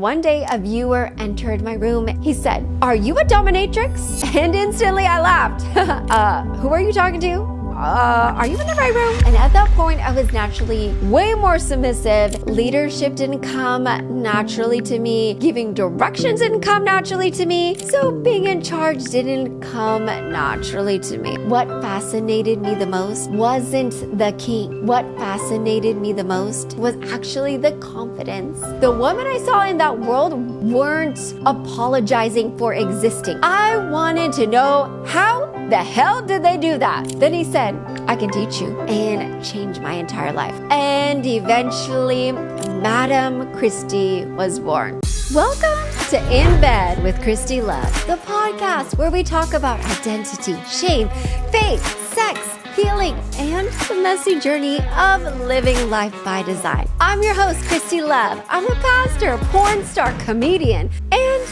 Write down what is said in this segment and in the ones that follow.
one day a viewer entered my room. He said, "Are you a dominatrix?" And instantly I laughed. Who are you talking to? Are you in the right room? And at that point, I was naturally way more submissive. Leadership didn't come naturally to me. Giving directions didn't come naturally to me. So being in charge didn't come naturally to me. What fascinated me the most wasn't the king. What fascinated me the most was actually the confidence. The women I saw in that world weren't apologizing for existing. I wanted to know, how the hell did they do that? Then he said, "I can teach you," and change my entire life. And eventually, Madam Christy was born. Welcome to In Bed with Christy Love, the podcast where we talk about identity, shame, faith, sex, healing, and the messy journey of living life by design. I'm your host, Christy Love. I'm a pastor, porn star, comedian, and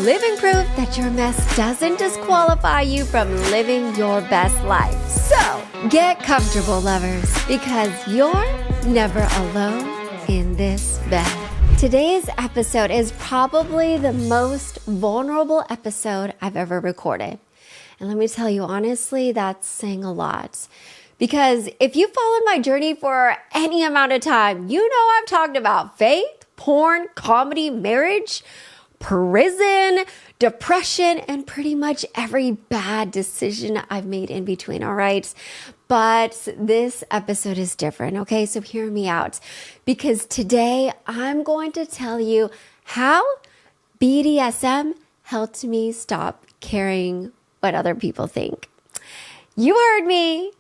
living proof that your mess doesn't disqualify you from living your best life. So get comfortable, lovers, because you're never alone in this bed. Today's episode is probably the most vulnerable episode I've ever recorded. And let me tell you, honestly, that's saying a lot. Because if you followed my journey for any amount of time, you know I've talked about faith, porn, comedy, marriage, prison, depression, and pretty much every bad decision I've made in between, all right? But this episode is different, okay? So hear me out. Because today I'm going to tell you how BDSM helped me stop caring what other people think. You heard me,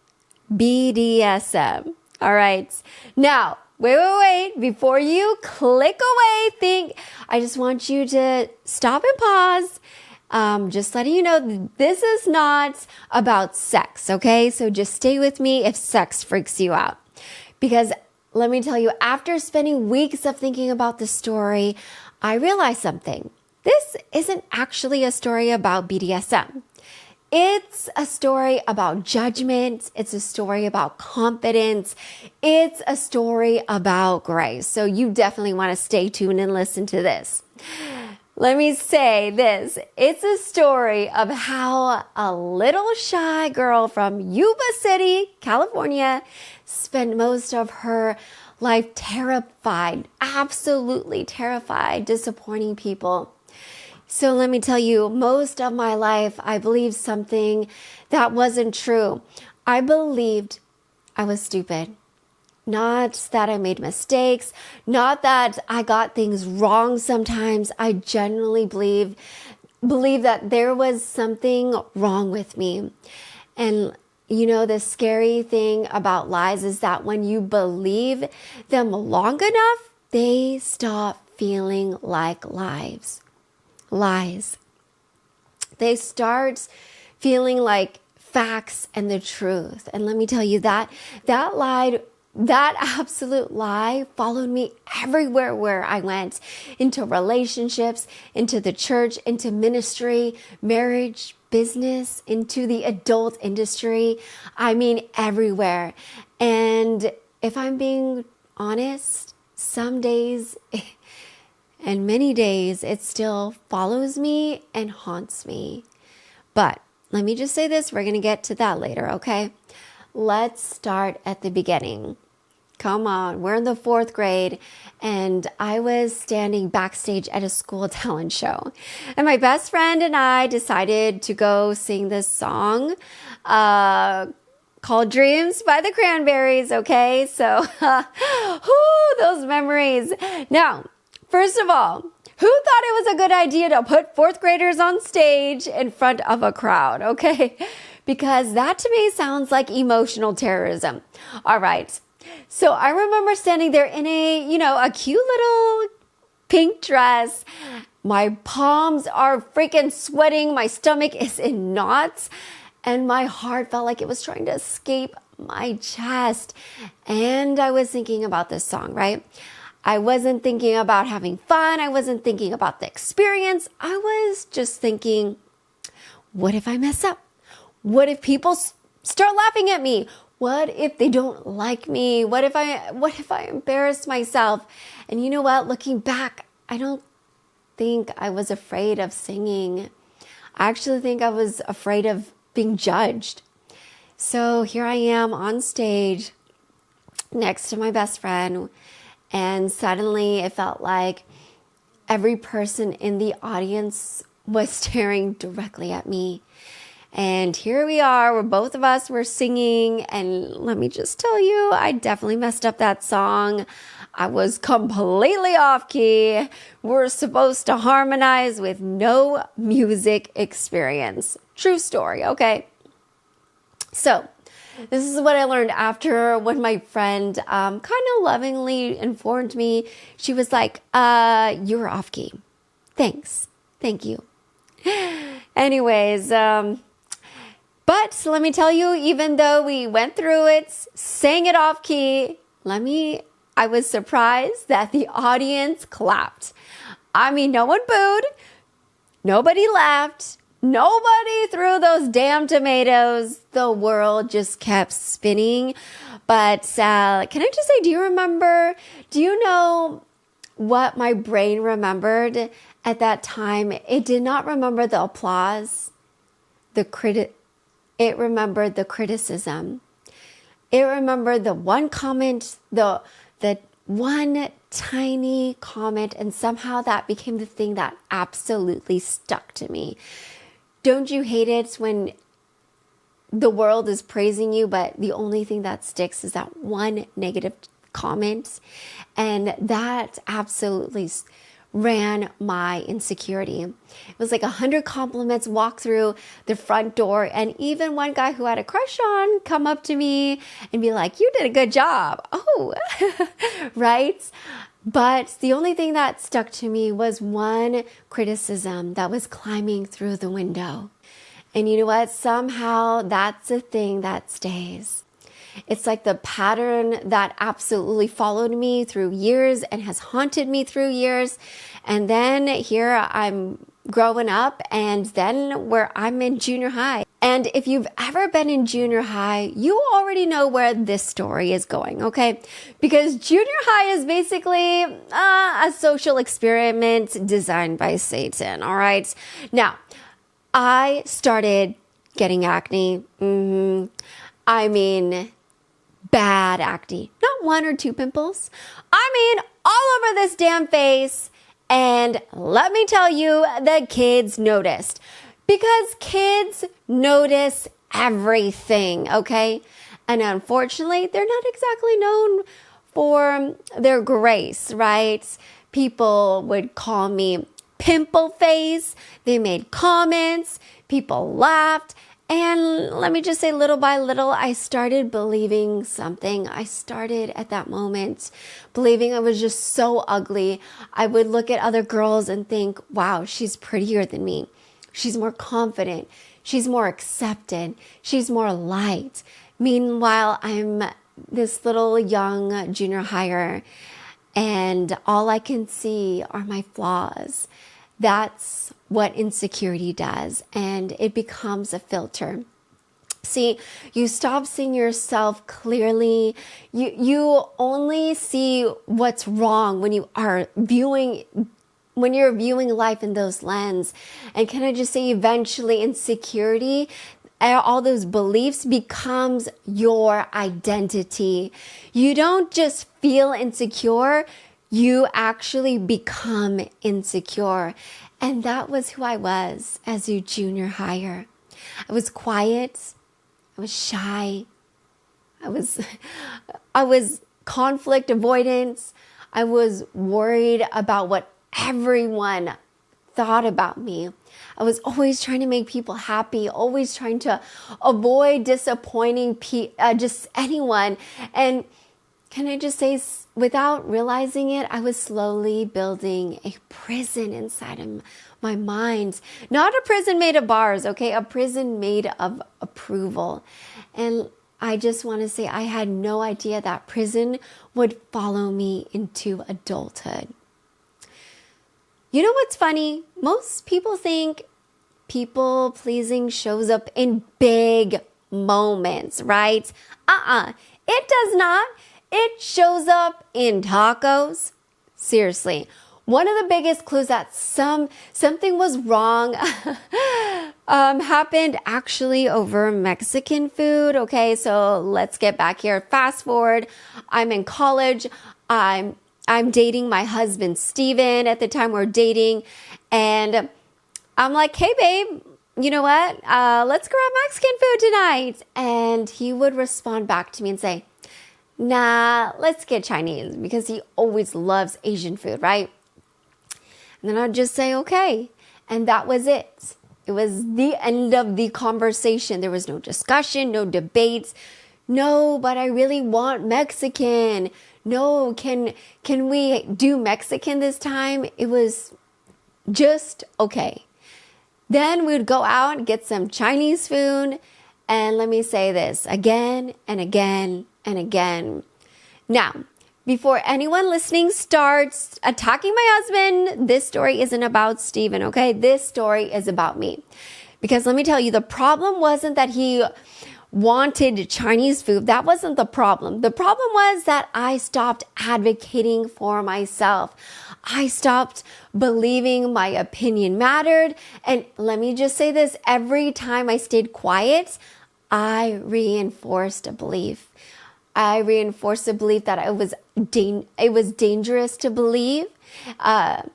BDSM, all right? Now, wait. Before you click away, I just want you to stop and pause. Just letting you know, this is not about sex, okay? So just stay with me if sex freaks you out. Because let me tell you, after spending weeks of thinking about the story, I realized something. This isn't actually a story about BDSM. It's a story about judgment. It's a story about confidence. It's a story about grace. So you definitely want to stay tuned and listen to this. Let me say this. It's a story of how a little shy girl from Yuba City, California, spent most of her life terrified, absolutely terrified, disappointing people. So let me tell you, most of my life, I believed something that wasn't true. I believed I was stupid. Not that I made mistakes, not that I got things wrong sometimes. I genuinely believe that there was something wrong with me. And you know, the scary thing about lies is that when you believe them long enough, they stop feeling like lies. They start feeling like facts and the truth. And let me tell you that absolute lie followed me everywhere where I went, into relationships, into the church, into ministry, marriage, business, into the adult industry. I mean, everywhere. And if I'm being honest, some days and many days, it still follows me and haunts me. But let me just say this, we're going to get to that later, okay? Let's start at the beginning. Come on, we're in the 4th grade, and I was standing backstage at a school talent show. And my best friend and I decided to go sing this song called Dreams by the Cranberries, okay? So, those memories. Now, first of all, who thought it was a good idea to put 4th graders on stage in front of a crowd, okay? Because that to me sounds like emotional terrorism. All right. So I remember standing there in a cute little pink dress. My palms are freaking sweating. My stomach is in knots. And my heart felt like it was trying to escape my chest. And I was thinking about this song, right? I wasn't thinking about having fun. I wasn't thinking about the experience. I was just thinking, what if I mess up? What if people start laughing at me? What if they don't like me? What if I embarrass myself? And you know what? Looking back, I don't think I was afraid of singing. I actually think I was afraid of being judged. So here I am on stage next to my best friend, and suddenly it felt like every person in the audience was staring directly at me. And here we are, where both of us were singing, and let me just tell you, I definitely messed up that song. I was completely off key. We're supposed to harmonize with no music experience. True story, okay? So, this is what I learned after when my friend kind of lovingly informed me. She was like, you were off key. Thanks. Thank you. Anyways, but let me tell you, even though we went through it, sang it off key, I was surprised that the audience clapped. I mean, no one booed, nobody laughed, nobody threw those damn tomatoes. The world just kept spinning. But can I just say, do you know what my brain remembered at that time? It did not remember the applause, it remembered the criticism. It remembered the one comment, the one tiny comment, and somehow that became the thing that absolutely stuck to me. Don't you hate it when the world is praising you, but the only thing that sticks is that one negative comment? And that absolutely ran my insecurity. It was like 100 compliments walk through the front door, and even one guy who had a crush on come up to me and be like, you did a good job. Oh, right? But the only thing that stuck to me was one criticism that was climbing through the window. And you know what? Somehow that's a thing that stays. It's like the pattern that absolutely followed me through years and has haunted me through years. And then here I'm growing up, and then where I'm in junior high. And if you've ever been in junior high, you already know where this story is going, okay? Because junior high is basically a social experiment designed by Satan, all right? Now, I started getting acne. I mean, bad acne. Not one or two pimples. I mean, all over this damn face. And let me tell you, the kids noticed. Because kids notice everything, okay? And unfortunately, they're not exactly known for their grace, right? People would call me pimple face. They made comments. People laughed. And let me just say, little by little, I started believing something. I started at that moment believing I was just so ugly. I would look at other girls and think, wow, she's prettier than me. She's more confident. She's more accepted. She's more liked. Meanwhile, I'm this little young junior higher, and all I can see are my flaws. That's what insecurity does, and it becomes a filter. See, you stop seeing yourself clearly. You only see what's wrong when you're viewing life in those lenses. And can I just say, eventually insecurity, all those beliefs becomes your identity. You don't just feel insecure, you actually become insecure. And that was who I was as a junior higher. I was quiet. I was shy. I was conflict avoidant. I was worried about what everyone thought about me. I was always trying to make people happy, always trying to avoid disappointing just anyone. And can I just say, without realizing it, I was slowly building a prison inside of my mind. Not a prison made of bars, okay? A prison made of approval. And I just want to say, I had no idea that prison would follow me into adulthood. You know what's funny? Most people think people pleasing shows up in big moments, right? It does not. It shows up in tacos. Seriously, One of the biggest clues that something was wrong happened actually over Mexican food. Okay, so let's get back here. Fast forward. I'm in college. I'm dating my husband, Steven. At the time we're dating. And I'm like, hey, babe, you know what? Let's grab Mexican food tonight. And he would respond back to me and say, nah, let's get Chinese, because he always loves Asian food, right? And then I'd just say, okay. And that was it. It was the end of the conversation. There was no discussion, no debates. No, but I really want Mexican. No, can we do Mexican this time? It was just okay. Then we'd go out and get some Chinese food. And let me say this again and again and again. Now, before anyone listening starts attacking my husband, this story isn't about Steven, okay? This story is about me. Because let me tell you, the problem wasn't that he wanted Chinese food. That wasn't the problem. The problem was that I stopped advocating for myself. I stopped believing my opinion mattered. And let me just say this, every time I stayed quiet, I reinforced a belief. I reinforced the belief that it was dangerous to believe, that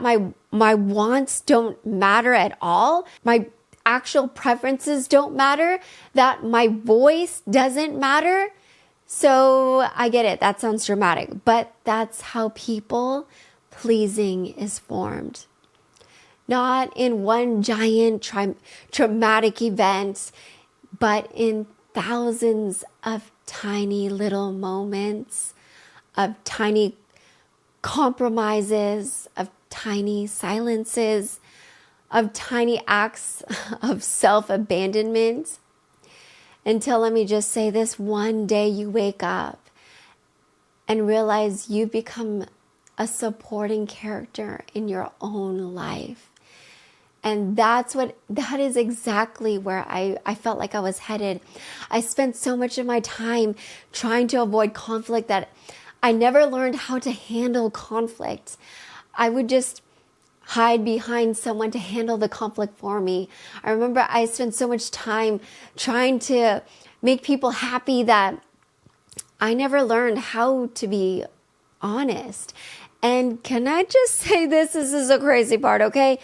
my wants don't matter at all. My actual preferences don't matter, that my voice doesn't matter. So I get it. That sounds dramatic, but that's how people pleasing is formed. Not in one giant traumatic event, but in thousands of tiny little moments, of tiny compromises, of tiny silences, of tiny acts of self-abandonment. Until, let me just say this, one day you wake up and realize you become a supporting character in your own life. And that is exactly where I felt like I was headed. I spent so much of my time trying to avoid conflict that I never learned how to handle conflict. I would just hide behind someone to handle the conflict for me. I remember I spent so much time trying to make people happy that I never learned how to be honest. And can I just say this is a crazy part, okay?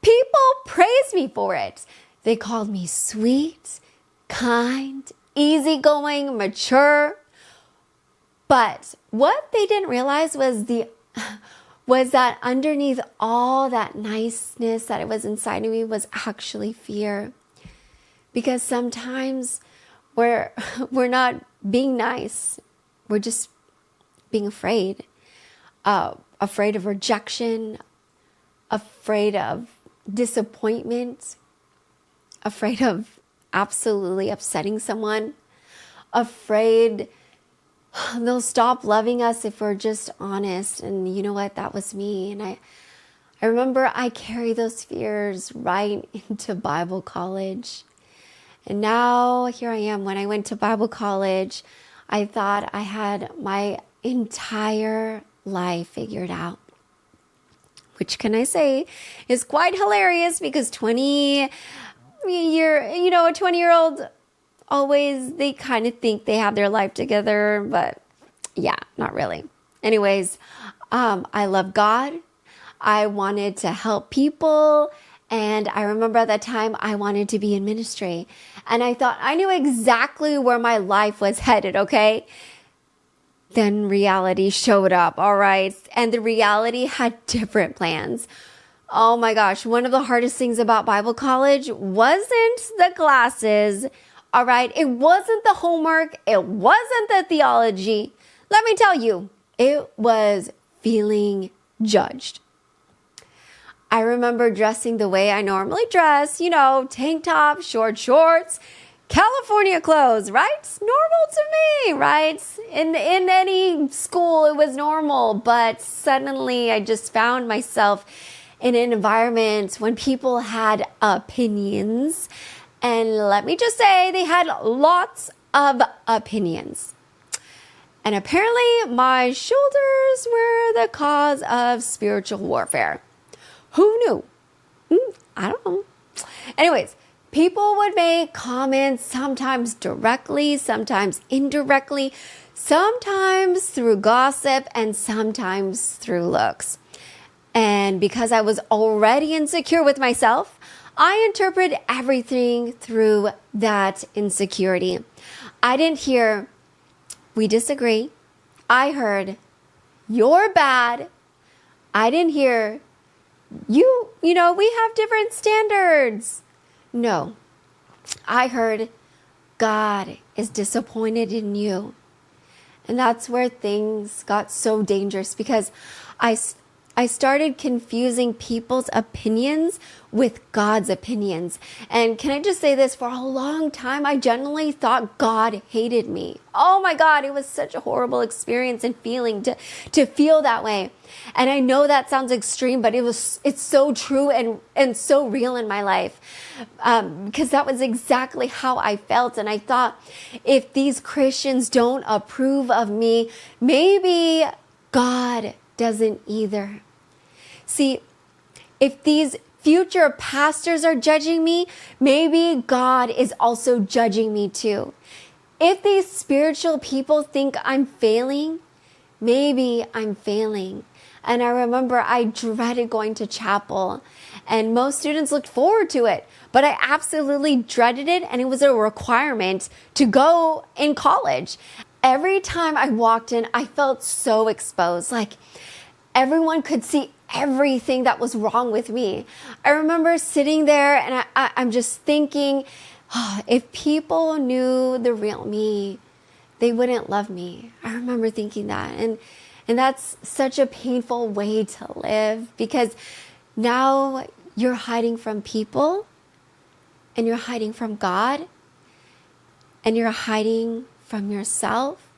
People praised me for it. They called me sweet, kind, easygoing, mature. But what they didn't realize was that underneath all that niceness that it was inside of me was actually fear. Because sometimes we're not being nice. We're just being afraid. Afraid of rejection, afraid of disappointment, afraid of absolutely upsetting someone, afraid they'll stop loving us if we're just honest. And you know what? That was me. And I remember I carried those fears right into Bible college. And now here I am. When I went to Bible college, I thought I had my entire life figured out. Which can I say is quite hilarious, because a 20-year-old always, they kind of think they have their life together, but yeah, not really. Anyways, I love God. I wanted to help people. And I remember at that time I wanted to be in ministry. And I thought I knew exactly where my life was headed, okay? Then reality showed up, all right? And the reality had different plans. Oh my gosh, one of the hardest things about Bible college wasn't the classes, all right? It wasn't the homework. It wasn't the theology. Let me tell you, it was feeling judged. I remember dressing the way I normally dress, tank top, short shorts, California clothes, right? Normal to me, right? In any school, it was normal. But suddenly I just found myself in an environment when people had opinions. And let me just say, they had lots of opinions. And apparently my shoulders were the cause of spiritual warfare. Who knew? I don't know. Anyways, people would make comments, sometimes directly, sometimes indirectly, sometimes through gossip, and sometimes through looks. And because I was already insecure with myself, I interpreted everything through that insecurity. I didn't hear, we disagree. I heard, you're bad. I didn't hear, you know, we have different standards. No, I heard, God is disappointed in you. And that's where things got so dangerous, because I started confusing people's opinions with God's opinions. And can I just say this? For a long time, I genuinely thought God hated me. Oh my God, it was such a horrible experience and feeling to feel that way. And I know that sounds extreme, but it's so true and so real in my life, because that was exactly how I felt. And I thought, if these Christians don't approve of me, maybe God doesn't either. See, if these future pastors are judging me, maybe God is also judging me too. If these spiritual people think I'm failing, maybe I'm failing. And I remember I dreaded going to chapel, and most students looked forward to it, but I absolutely dreaded it, and it was a requirement to go in college. Every time I walked in, I felt so exposed, like everyone could see everything that was wrong with me. I remember sitting there and I'm just thinking, if people knew the real me, they wouldn't love me. I remember thinking that. And that's such a painful way to live, because now you're hiding from people, and you're hiding from God, and you're hiding from yourself.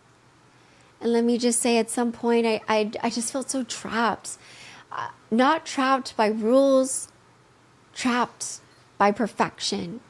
And let me just say, at some point, I just felt so trapped. Not trapped by rules, trapped by perfection.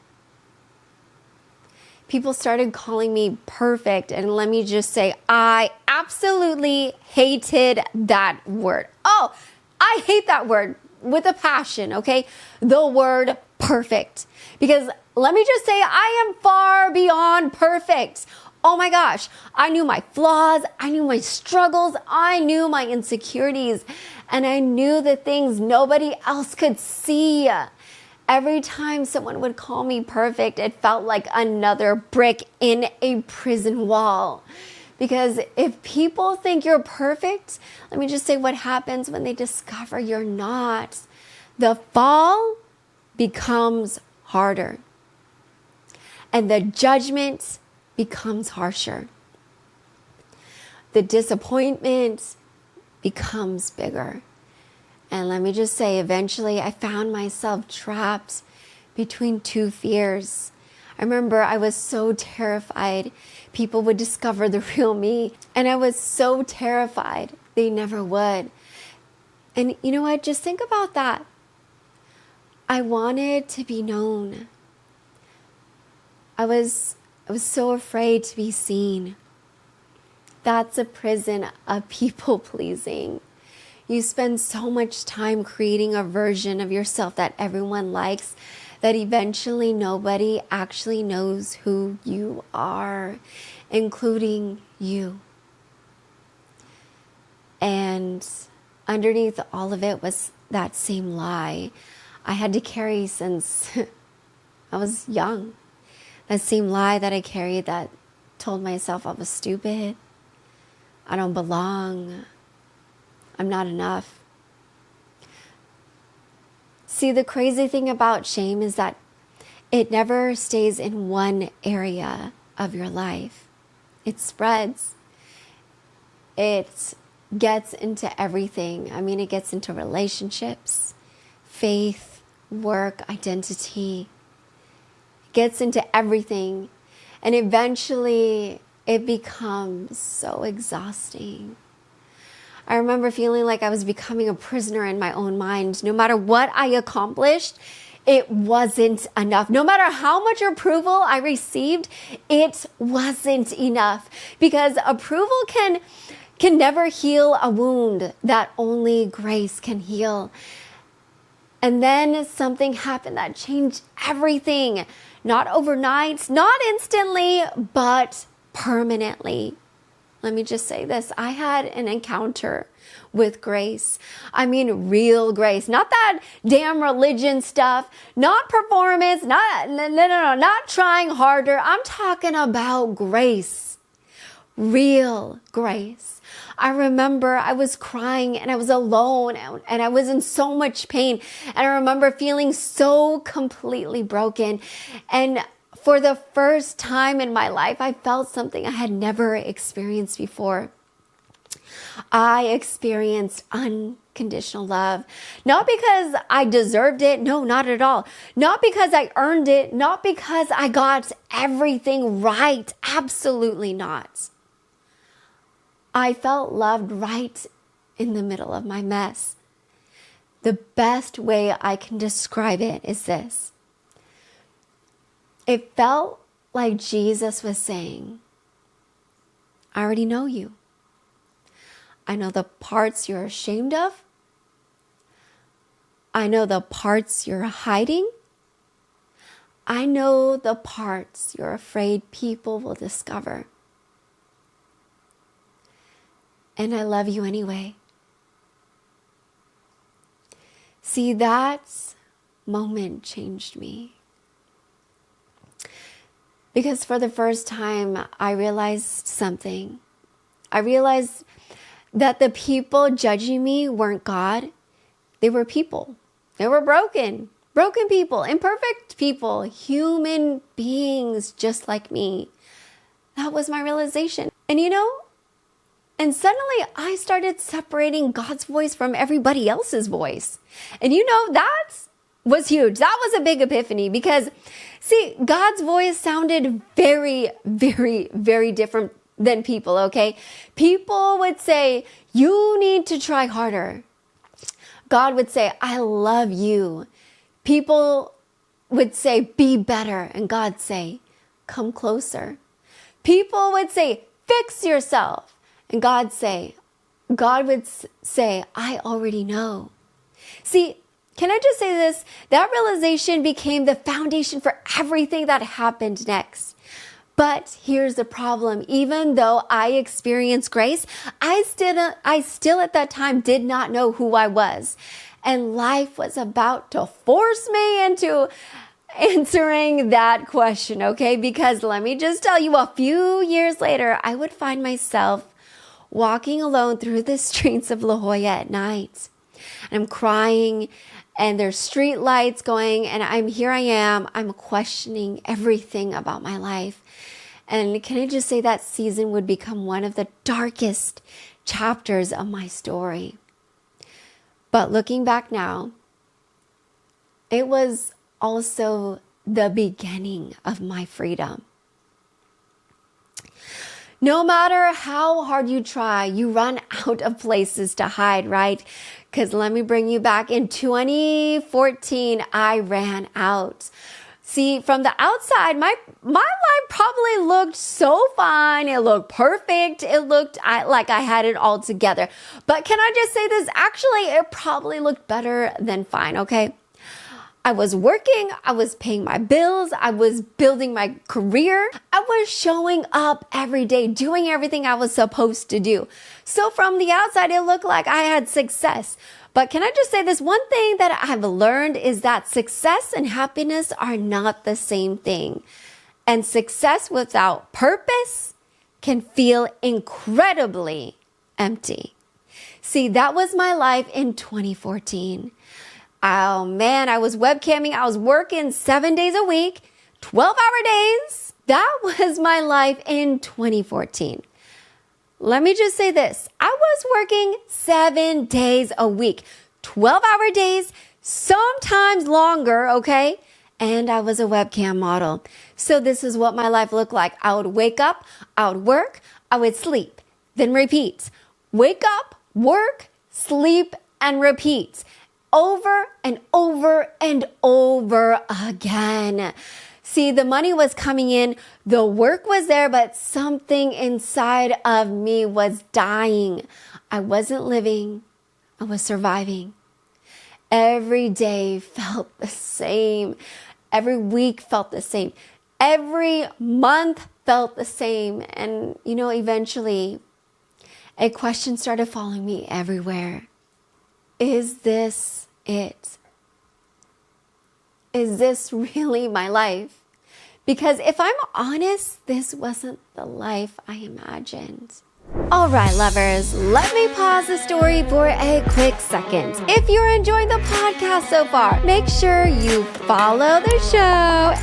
People started calling me perfect, and let me just say, I absolutely hated that word. Oh, I hate that word with a passion, okay? The word perfect. Because let me just say, I am far beyond perfect. Oh my gosh, I knew my flaws, I knew my struggles, I knew my insecurities, and I knew the things nobody else could see. Every time someone would call me perfect, it felt like another brick in a prison wall. Because if people think you're perfect, let me just say what happens when they discover you're not. The fall becomes harder, and the judgment becomes harsher. The disappointment becomes bigger. And let me just say, eventually I found myself trapped between two fears. I remember I was so terrified people would discover the real me. And I was so terrified they never would. And you know what? Just think about that. I wanted to be known. I was so afraid to be seen. That's a prison of people pleasing. You spend so much time creating a version of yourself that everyone likes, that eventually nobody actually knows who you are, including you. And underneath all of it was that same lie I had to carry since I was young. That same lie that I carried that told myself I was stupid, I don't belong, I'm not enough. See, the crazy thing about shame is that it never stays in one area of your life. It spreads. It gets into everything. I mean, it gets into relationships, faith, work, identity. It gets into everything. And eventually it becomes so exhausting. I remember feeling like I was becoming a prisoner in my own mind. No matter what I accomplished, it wasn't enough. No matter how much approval I received, it wasn't enough, because approval can never heal a wound that only grace can heal. And then something happened that changed everything. Not overnight, not instantly, but permanently. Let me just say this. I had an encounter with grace. I mean, real grace. Not that damn religion stuff, not performance, not trying harder. I'm talking about grace. Real grace. I remember I was crying and I was alone and I was in so much pain. And I remember feeling so completely broken. And for the first time in my life, I felt something I had never experienced before. I experienced unconditional love. Not because I deserved it. No, not at all. Not because I earned it. Not because I got everything right. Absolutely not. I felt loved right in the middle of my mess. The best way I can describe it is this. It felt like Jesus was saying, I already know you. I know the parts you're ashamed of. I know the parts you're hiding. I know the parts you're afraid people will discover. And I love you anyway. See, that moment changed me. Because for the first time, I realized something. I realized that the people judging me weren't God. They were people. They were broken people, imperfect people, human beings just like me. That was my realization. And suddenly I started separating God's voice from everybody else's voice. And that was huge. That was a big epiphany, because see, God's voice sounded very, very, very different than people, okay? People would say, you need to try harder. God would say, I love you. People would say, be better. And God say, come closer. People would say, fix yourself. And God would say, I already know. See, can I just say this? That realization became the foundation for everything that happened next. But here's the problem. Even though I experienced grace, I still at that time did not know who I was. And life was about to force me into answering that question, okay? Because let me just tell you, a few years later, I would find myself walking alone through the streets of La Jolla at night. And I'm crying, and there's street lights going, and I'm questioning everything about my life. And can I just say that season would become one of the darkest chapters of my story. But looking back now, it was also the beginning of my freedom. No matter how hard you try, you run out of places to hide, right? Because let me bring you back. In 2014, I ran out. See, from the outside, my life probably looked so fine. It looked perfect. It looked like I had it all together. But can I just say this? Actually, it probably looked better than fine, okay? I was working, I was paying my bills, I was building my career, I was showing up every day, doing everything I was supposed to do. So from the outside, it looked like I had success. But can I just say this? One thing that I've learned is that success and happiness are not the same thing. And success without purpose can feel incredibly empty. See, that was my life in 2014. Oh man, I was webcamming. I was working 7 days a week, 12-hour days. That was my life in 2014. Let me just say this. I was working 7 days a week, 12-hour days, sometimes longer, okay? And I was a webcam model. So this is what my life looked like. I would wake up, I would work, I would sleep, then repeat. Wake up, work, sleep, and repeat. Over and over and over again. See, the money was coming in, the work was there, but something inside of me was dying. I wasn't living, I was surviving. Every day felt the same. Every week felt the same. Every month felt the same. And, eventually a question started following me everywhere. Is this it? Is this really my life? Because if I'm honest, this wasn't the life I imagined. All right, lovers, let me pause the story for a quick second. If you're enjoying the podcast so far, make sure you follow the show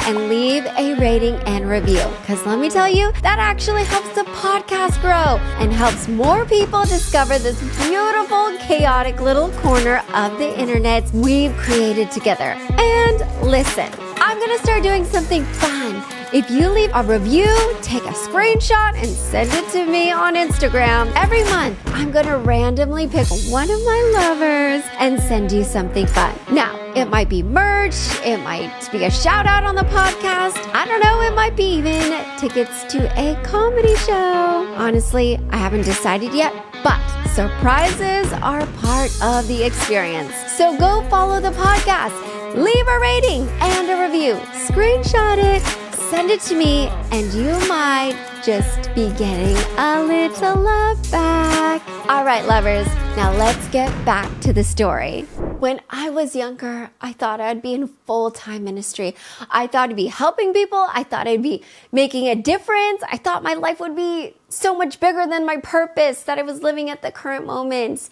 and leave a rating and review. Because let me tell you, that actually helps the podcast grow and helps more people discover this beautiful, chaotic little corner of the internet we've created together. And listen, I'm going to start doing something fun. If you leave a review, take a screenshot and send it to me on Instagram. Every month, I'm going to randomly pick one of my lovers and send you something fun. Now, it might be merch, it might be a shout out on the podcast. I don't know, it might be even tickets to a comedy show. Honestly, I haven't decided yet, but surprises are part of the experience. So go follow the podcast, leave a rating and a review, screenshot it, send it to me, and you might just be getting a little love back. All right, lovers, now let's get back to the story. When I was younger, I thought I'd be in full-time ministry. I thought I'd be helping people. I thought I'd be making a difference. I thought my life would be so much bigger than my purpose that I was living at the current moment.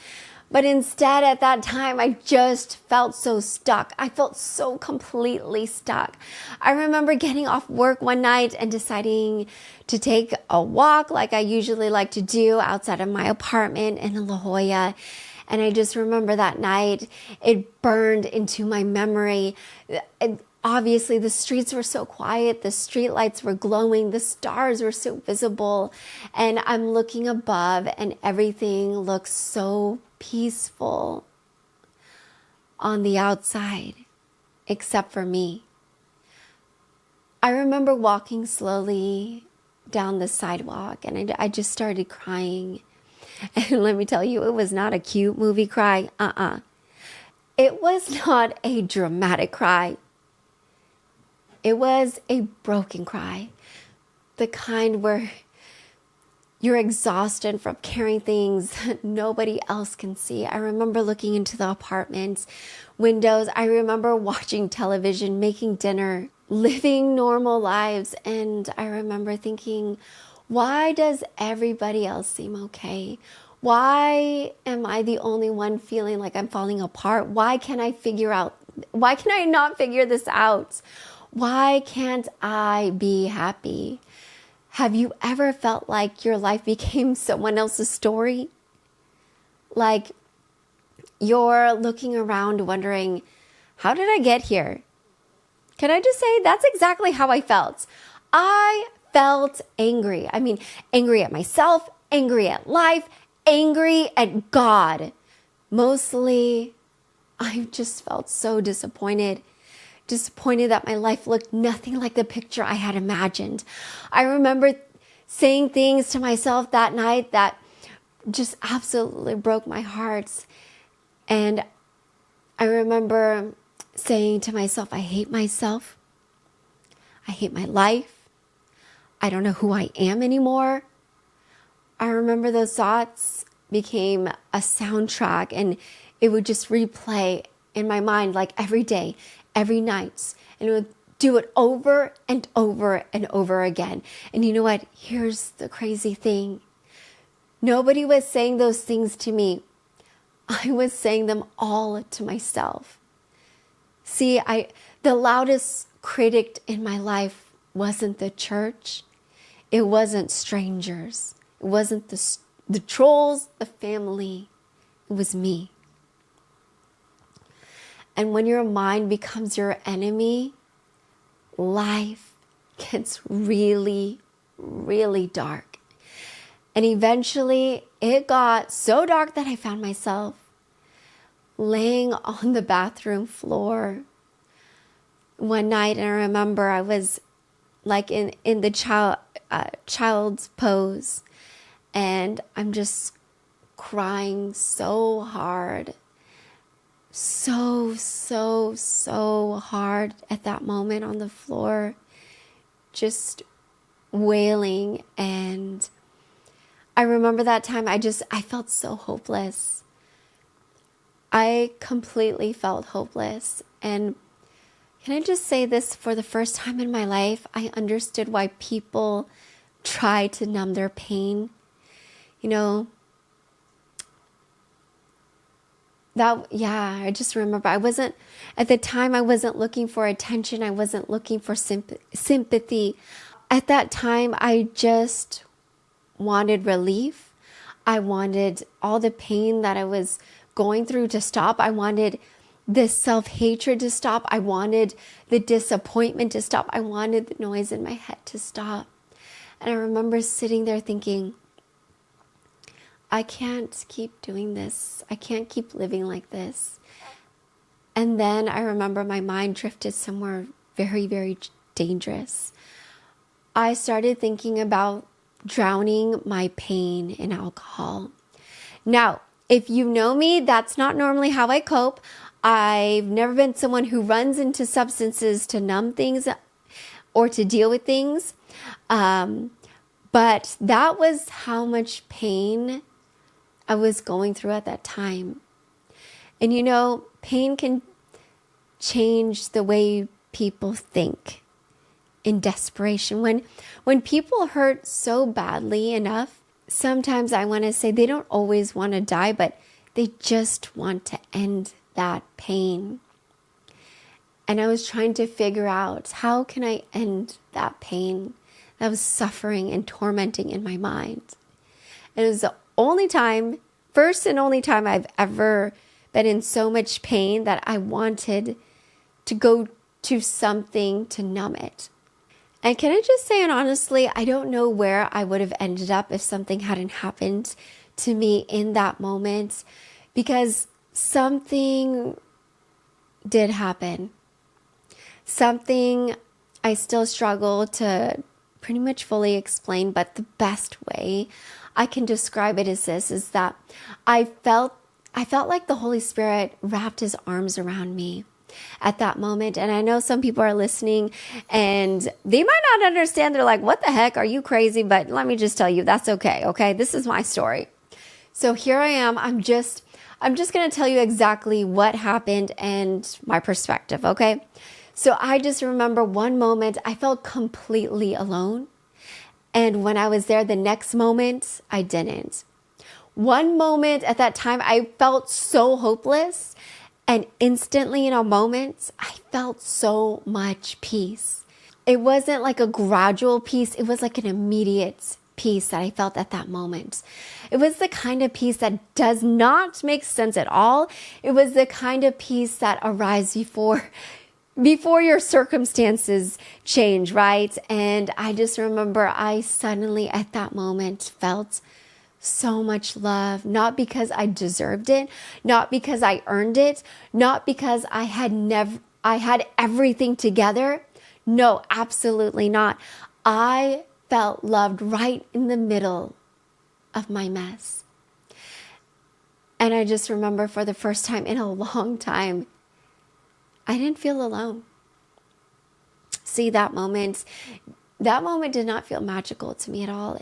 But instead, at that time, I just felt so stuck. I felt so completely stuck. I remember getting off work one night and deciding to take a walk like I usually like to do outside of my apartment in La Jolla. And I just remember that night, it burned into my memory. Obviously, the streets were so quiet. The street lights were glowing. The stars were so visible. And I'm looking above and everything looks so peaceful on the outside, except for me. I remember walking slowly down the sidewalk and I just started crying. And let me tell you, it was not a cute movie cry. It was not a dramatic cry. It was a broken cry. The kind where you're exhausted from carrying things that nobody else can see. I remember looking into the apartment windows. I remember watching television, making dinner, living normal lives. And I remember thinking, why does everybody else seem okay? Why am I the only one feeling like I'm falling apart? Why can I not figure this out? Why can't I be happy? Have you ever felt like your life became someone else's story? Like you're looking around wondering, how did I get here? Can I just say that's exactly how I felt. I felt angry. I mean, angry at myself, angry at life, angry at God. Mostly, I just felt so disappointed that my life looked nothing like the picture I had imagined. I remember saying things to myself that night that just absolutely broke my heart. And I remember saying to myself, I hate myself. I hate my life. I don't know who I am anymore. I remember those thoughts became a soundtrack and it would just replay in my mind like every day, every night, and it would do it over and over and over again. And you know what? Here's the crazy thing. Nobody was saying those things to me. I was saying them all to myself. See, the loudest critic in my life wasn't the church. It wasn't strangers. It wasn't the trolls, the family. It was me. And when your mind becomes your enemy, life gets really, really dark. And eventually it got so dark that I found myself laying on the bathroom floor one night, and I remember I was like in the child's pose, and I'm just crying so hard, so hard at that moment on the floor, just wailing. And I remember that time I felt so hopeless. I completely felt hopeless. And can I just say this, for the first time in my life, I understood why people try to numb their pain. I just remember at the time I wasn't looking for attention. I wasn't looking for sympathy. At that time, I just wanted relief. I wanted all the pain that I was going through to stop. I wanted this self-hatred to stop. I wanted the disappointment to stop. I wanted the noise in my head to stop. And I remember sitting there thinking, I can't keep doing this. I can't keep living like this. And then I remember my mind drifted somewhere very, very dangerous. I started thinking about drowning my pain in alcohol. Now, if you know me, that's not normally how I cope. I've never been someone who runs into substances to numb things or to deal with things. But that was how much pain I was going through at that time. And pain can change the way people think in desperation. When people hurt so badly enough, sometimes I want to say they don't always want to die, but they just want to end that pain. And I was trying to figure out, how can I end that pain that was suffering and tormenting in my mind? And it was the first and only time I've ever been in so much pain that I wanted to go to something to numb it. And can I just say, and honestly, I don't know where I would have ended up if something hadn't happened to me in that moment, because something did happen. Something I still struggle to pretty much fully explain, but the best way I can describe it is that I felt like the Holy Spirit wrapped his arms around me at that moment. And I know some people are listening and they might not understand. They're like, what the heck? Are you crazy? But let me just tell you, that's okay. Okay. This is my story. So here I am. I'm just going to tell you exactly what happened and my perspective. Okay. So I just remember one moment I felt completely alone. And when I was there, the next moment, I didn't. One moment at that time, I felt so hopeless. And instantly in a moment, I felt so much peace. It wasn't like a gradual peace. It was like an immediate peace that I felt at that moment. It was the kind of peace that does not make sense at all. It was the kind of peace that arrives before your circumstances change, right? And I just remember I suddenly at that moment felt so much love, not because I deserved it, not because I earned it, not because I had everything together. No, absolutely not. I felt loved right in the middle of my mess. And I just remember for the first time in a long time, I didn't feel alone. See, that moment did not feel magical to me at all.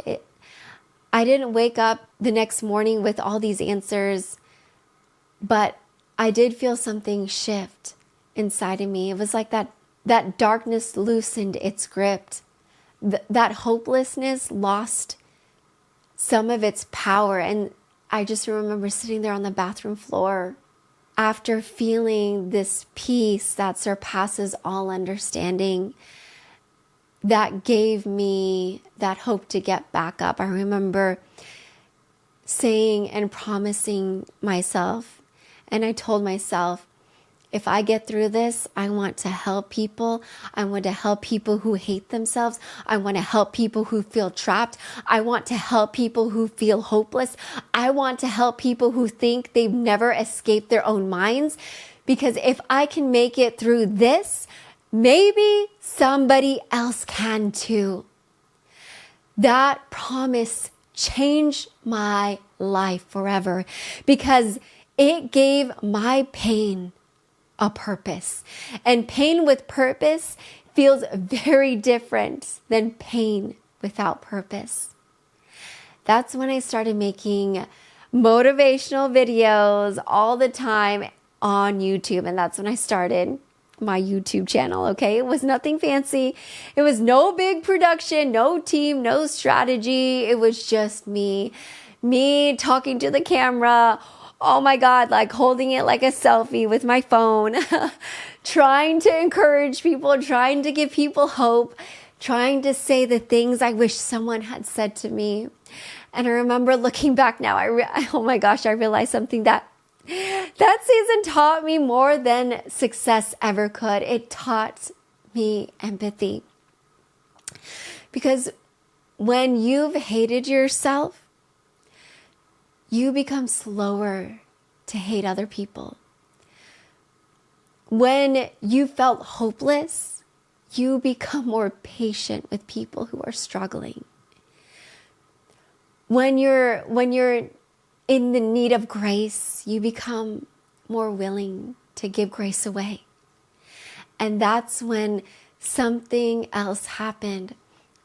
I didn't wake up the next morning with all these answers, but I did feel something shift inside of me. It was like that darkness loosened its grip. That hopelessness lost some of its power. And I just remember sitting there on the bathroom floor after feeling this peace that surpasses all understanding, that gave me that hope to get back up. I remember saying and promising myself, and I told myself, if I get through this, I want to help people. I want to help people who hate themselves. I want to help people who feel trapped. I want to help people who feel hopeless. I want to help people who think they've never escaped their own minds. Because if I can make it through this, maybe somebody else can too. That promise changed my life forever because it gave my pain a purpose. And pain with purpose feels very different than pain without purpose. That's when I started making motivational videos all the time on YouTube. And that's when I started my YouTube channel, okay? It was nothing fancy. It was no big production, no team, no strategy. It was just me talking to the camera. Oh my God, like holding it like a selfie with my phone, trying to encourage people, trying to give people hope, trying to say the things I wish someone had said to me. And I remember looking back now, oh my gosh, I realized something that season taught me more than success ever could. It taught me empathy. Because when you've hated yourself, you become slower to hate other people. When you felt hopeless, you become more patient with people who are struggling. When you're in the need of grace, you become more willing to give grace away. And that's when something else happened.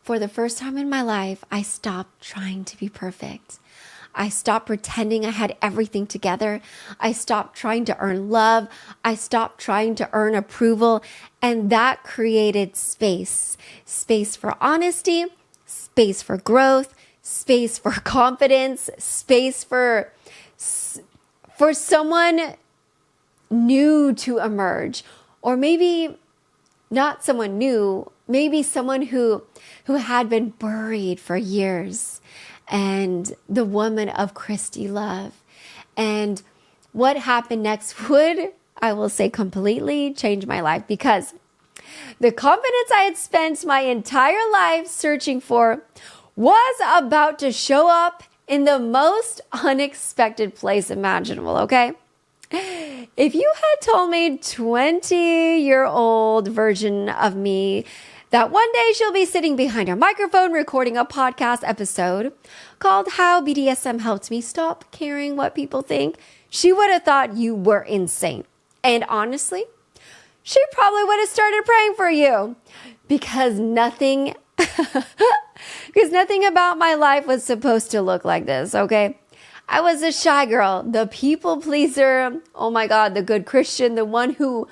For the first time in my life, I stopped trying to be perfect. I stopped pretending I had everything together. I stopped trying to earn love. I stopped trying to earn approval. And that created space. Space for honesty, space for growth, space for confidence, space for someone new to emerge. Or maybe not someone new, maybe someone who had been buried for years. And the woman of Christy love. And what happened next would, I will say, completely change my life, because the confidence I had spent my entire life searching for was about to show up in the most unexpected place imaginable, okay? If you had told me 20-year-old version of me that one day she'll be sitting behind a microphone recording a podcast episode called How BDSM Helped Me Stop Caring What People Think, she would have thought you were insane. And honestly, she probably would have started praying for you, because nothing about my life was supposed to look like this, okay? I was a shy girl, the people pleaser, oh my God, the good Christian, the one who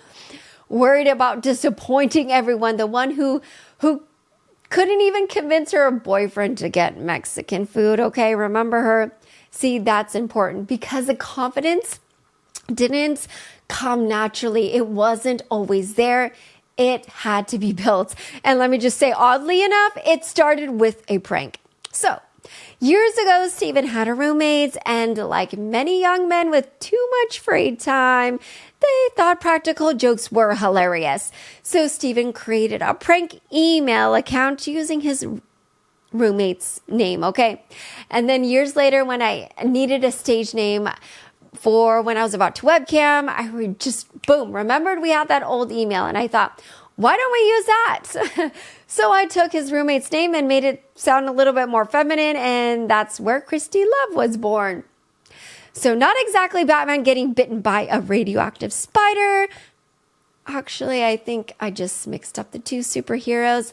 worried about disappointing everyone, the one who couldn't even convince her boyfriend to get Mexican food, okay? Remember her? See, that's important, because the confidence didn't come naturally. It wasn't always there. It had to be built. And let me just say, oddly enough, it started with a prank. So, years ago, Stephen had a roommate, and like many young men with too much free time, they thought practical jokes were hilarious. So Stephen created a prank email account using his roommate's name, okay? And then years later, when I needed a stage name for when I was about to webcam, I would just, boom, remembered we had that old email. And I thought, why don't we use that? So I took his roommate's name and made it sound a little bit more feminine. And that's where Christy Love was born. So not exactly Batman getting bitten by a radioactive spider. Actually, I think I just mixed up the two superheroes.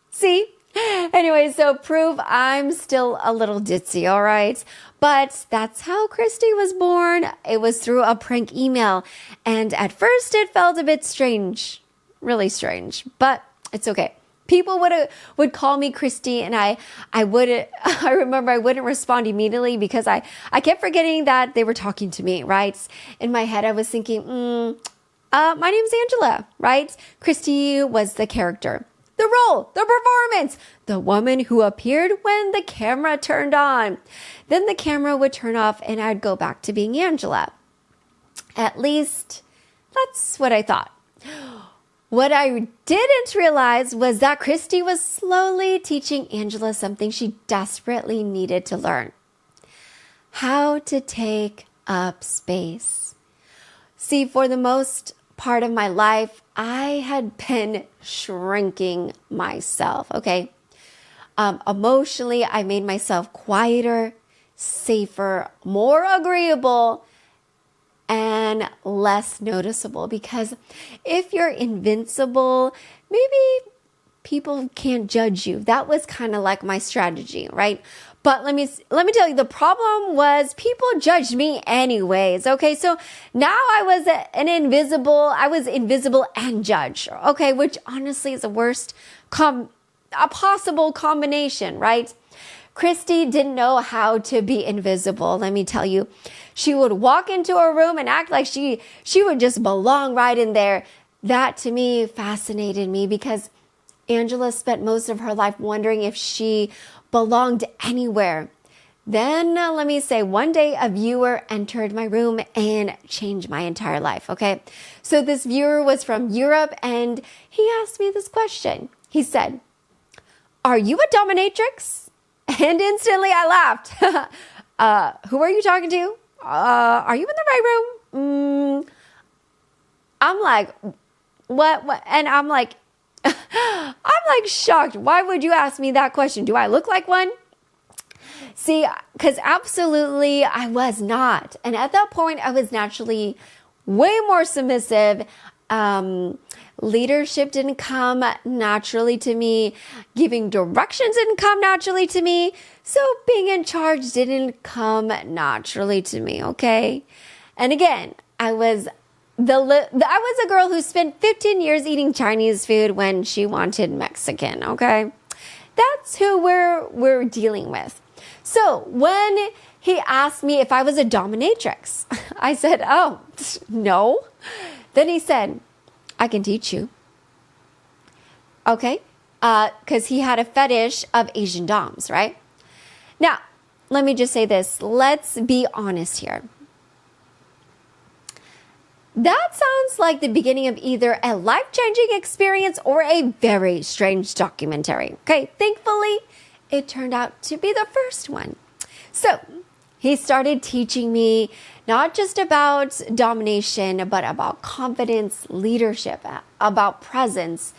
See? Anyway, so prove I'm still a little ditzy, all right? But that's how Christy was born. It was through a prank email. And at first it felt a bit strange, really strange, but it's okay. People would call me Christy, and I remember I wouldn't respond immediately because I kept forgetting that they were talking to me, right? In my head, I was thinking, my name's Angela, right? Christy was the character, the role, the performance, the woman who appeared when the camera turned on. Then the camera would turn off and I'd go back to being Angela. At least That's what I thought. What I didn't realize was that Christy was slowly teaching Angela something she desperately needed to learn. How to take up space. See, for the most part of my life, I had been shrinking myself, okay? Emotionally, I made myself quieter, safer, more agreeable, and less noticeable, because if you're invincible, maybe people can't judge you. That was kind of like my strategy, right? But let me tell you, the problem was people judged me anyways. Okay, so now I was invisible and judged. Okay, which honestly is the worst a possible combination, right? Christy didn't know how to be invisible. Let me tell you, she would walk into a room and act like she would just belong right in there. That to me fascinated me, because Angela spent most of her life wondering if she belonged anywhere. Then let me say, one day a viewer entered my room and changed my entire life. Okay. So this viewer was from Europe and he asked me this question. He said, "Are you a dominatrix?" And instantly I laughed. Who are you talking to? Are you in the right room? I'm like, what? And I'm like, shocked. Why would you ask me that question? Do I look like one? See, because absolutely I was not. And at that point, I was naturally way more submissive. Leadership didn't come naturally to me. Giving directions didn't come naturally to me. So being in charge didn't come naturally to me, okay? And again, I was a girl who spent 15 years eating Chinese food when she wanted Mexican, okay? That's who we're dealing with. So when he asked me if I was a dominatrix, I said, "Oh, no." Then he said, "I can teach you." Okay? Because he had a fetish of Asian doms, right? Now, let me just say this. Let's be honest here. That sounds like the beginning of either a life-changing experience or a very strange documentary. Okay, thankfully, it turned out to be the first one. So, he started teaching me not just about domination, but about confidence, leadership, about presence.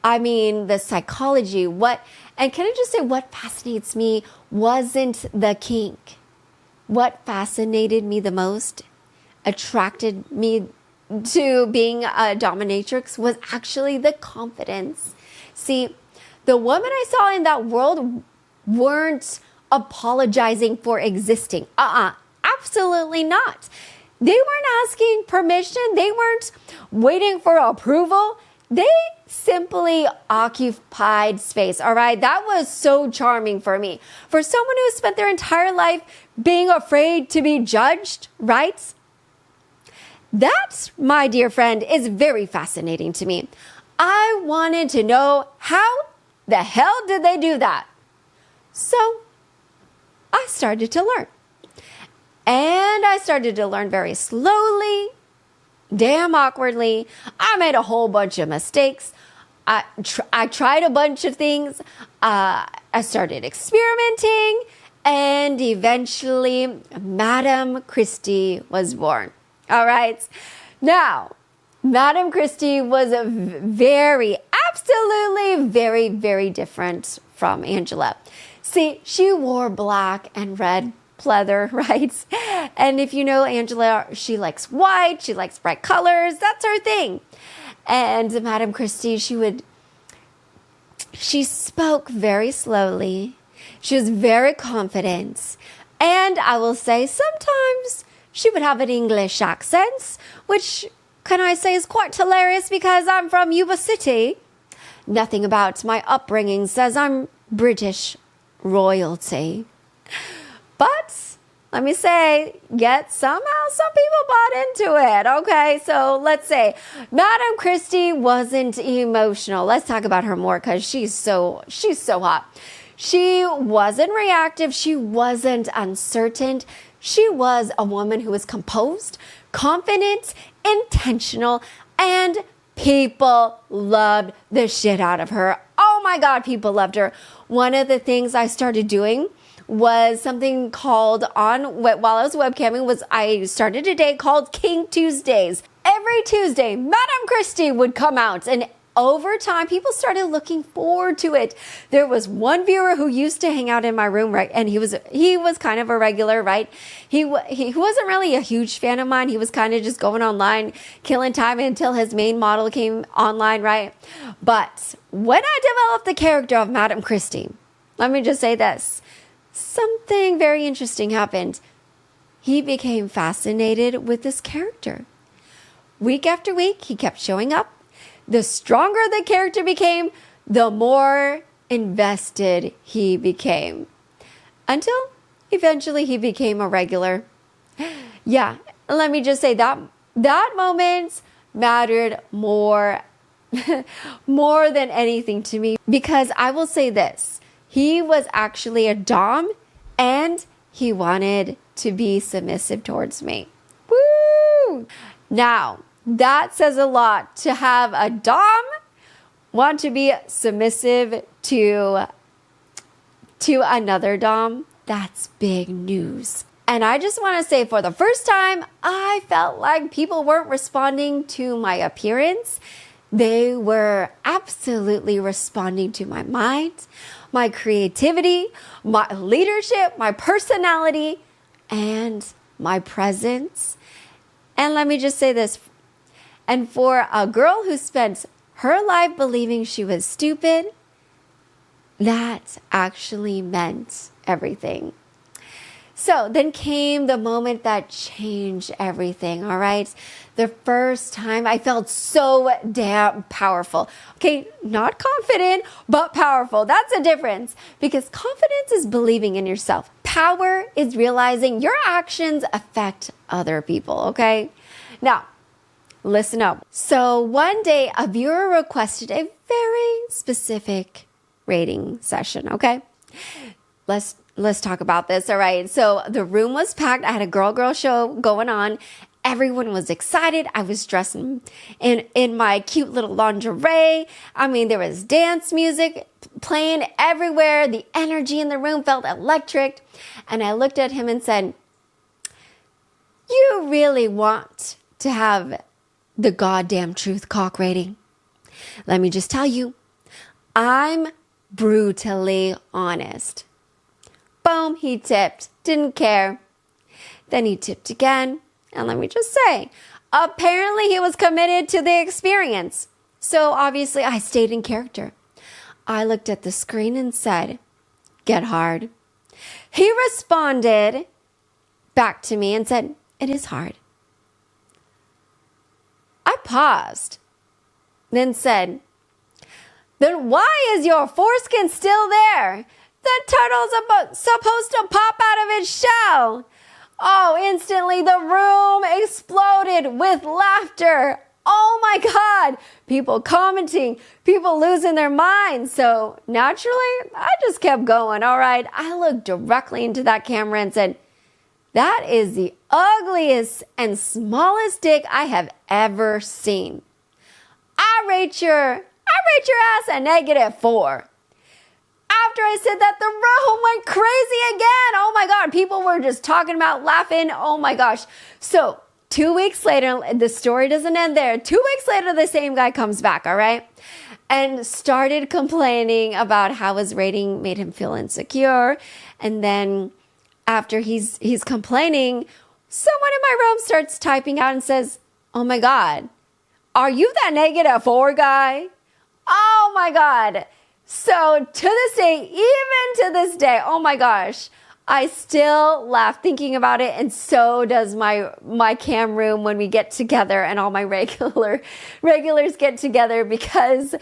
I mean, the psychology, and can I just say what fascinates me wasn't the kink. What fascinated me the most, attracted me to being a dominatrix, was actually the confidence. See, the women I saw in that world weren't apologizing for existing. Absolutely not. They weren't asking permission. They weren't waiting for approval. They simply occupied space. All right. That was so charming for me. For someone who spent their entire life being afraid to be judged, right? That, my dear friend, is very fascinating to me. I wanted to know, how the hell did they do that? So I started to learn. And I started to learn very slowly, damn awkwardly. I made a whole bunch of mistakes. I tried a bunch of things. I started experimenting. And eventually, Madame Christy was born. All right. Now, Madame Christy was absolutely very, very different from Angela. See, she wore black and red pleather, right? And if you know Angela, she likes white, she likes bright colors. That's her thing. And Madame Christy, she spoke very slowly. She was very confident. And I will say sometimes she would have an English accent, which can I say is quite hilarious because I'm from Yuba City. Nothing about my upbringing says I'm British royalty. But let me say, yet somehow some people bought into it. Okay, so let's say Madame Christy wasn't emotional. Let's talk about her more because she's so hot. She wasn't reactive. She wasn't uncertain. She was a woman who was composed, confident, intentional, and people loved the shit out of her. Oh my God, people loved her. One of the things I started doing was something called while I was webcamming was I started a day called King Tuesdays. Every Tuesday, Madam Christy would come out, and over time, people started looking forward to it. There was one viewer who used to hang out in my room, right? And he was kind of a regular, right? He wasn't really a huge fan of mine. He was kind of just going online, killing time until his main model came online, right? But when I developed the character of Madam Christy, let me just say this. Something very interesting happened. He became fascinated with this character. Week after week, he kept showing up. The stronger the character became, the more invested he became. Until eventually he became a regular. Yeah, let me just say that moment mattered more, more than anything to me. Because I will say this, he was actually a dom and he wanted to be submissive towards me. Woo! Now, that says a lot to have a dom want to be submissive to another dom. That's big news. And I just want to say, for the first time, I felt like people weren't responding to my appearance. They were absolutely responding to my mind, my creativity, my leadership, my personality, and my presence. And let me just say this. And for a girl who spent her life believing she was stupid, that actually meant everything. So then came the moment that changed everything, all right? The first time I felt so damn powerful. Okay, not confident, but powerful. That's a difference, because confidence is believing in yourself. Power is realizing your actions affect other people, okay? Now, listen up. So one day a viewer requested a very specific rating session, okay? Let's talk about this, all right? So the room was packed. I had a girl show going on. Everyone was excited. I was dressed in my cute little lingerie. I mean, there was dance music playing everywhere. The energy in the room felt electric. And I looked at him and said, "You really want to have the goddamn truth cock rating? Let me just tell you, I'm brutally honest." Boom, he tipped. Didn't care. Then he tipped again. And let me just say, apparently he was committed to the experience. So obviously I stayed in character. I looked at the screen and said, "Get hard." He responded back to me and said, "It is hard." I paused, then said, "Then why is your foreskin still there? The turtle's supposed to pop out of its shell." Oh, instantly the room exploded with laughter. Oh my God. People commenting, people losing their minds. So naturally, I just kept going. All right. I looked directly into that camera and said, "That is the ugliest and smallest dick I have ever seen. I rate your ass a -4. After I said that, the room went crazy again. Oh my God. People were just talking about, laughing. Oh my gosh. So 2 weeks later, the story doesn't end there. 2 weeks later, the same guy comes back, all right? And started complaining about how his rating made him feel insecure. And then after he's complaining, someone in my room starts typing out and says, "Oh my God, are you that -4 guy?" Oh my God. So to this day, even to this day, oh my gosh, I still laugh thinking about it. And so does my cam room when we get together and all my regulars get together, because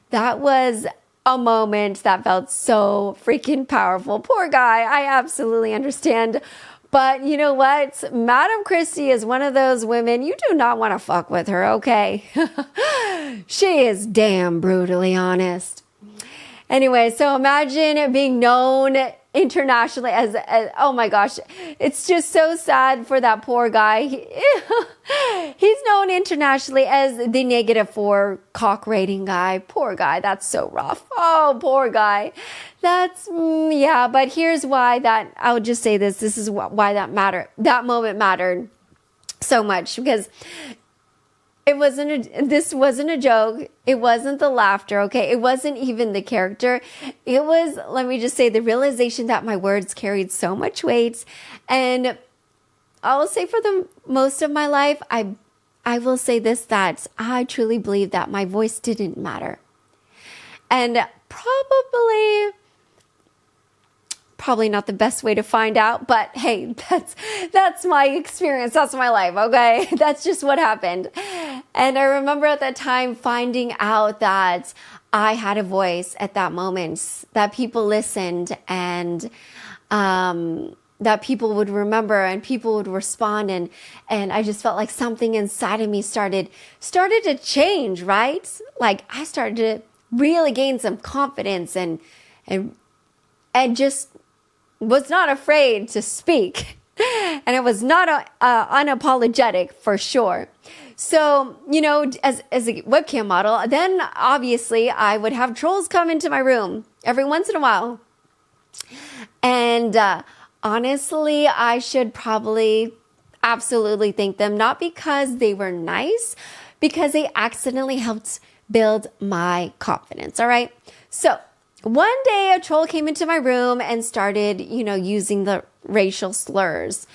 that was a moment that felt so freaking powerful. Poor guy. I absolutely understand. But you know what? Madam Christy is one of those women, you do not want to fuck with her, okay? She is damn brutally honest. Anyway, so imagine being known internationally as oh my gosh, it's just so sad for that poor guy. He's known internationally as the -4 cock rating guy. Poor guy. That's so rough. Oh, poor guy. That's, yeah, but here's why that, I would just say this. This is why that moment mattered so much, because this wasn't a joke. It wasn't the laughter, okay? It wasn't even the character. It was, let me just say, the realization that my words carried so much weight. And I will say for the most of my life, I will say this, that I truly believe that my voice didn't matter. And probably not the best way to find out, but hey, that's my experience. That's my life, okay? That's just what happened. And I remember at that time finding out that I had a voice at that moment, that people listened, and that people would remember and people would respond, and I just felt like something inside of me started to change, right? Like I started to really gain some confidence and just was not afraid to speak. And it was not unapologetic for sure. So, as a webcam model, then obviously I would have trolls come into my room every once in a while. And honestly, I should probably absolutely thank them, not because they were nice, because they accidentally helped build my confidence. All right. So one day a troll came into my room and started, using the racial slurs.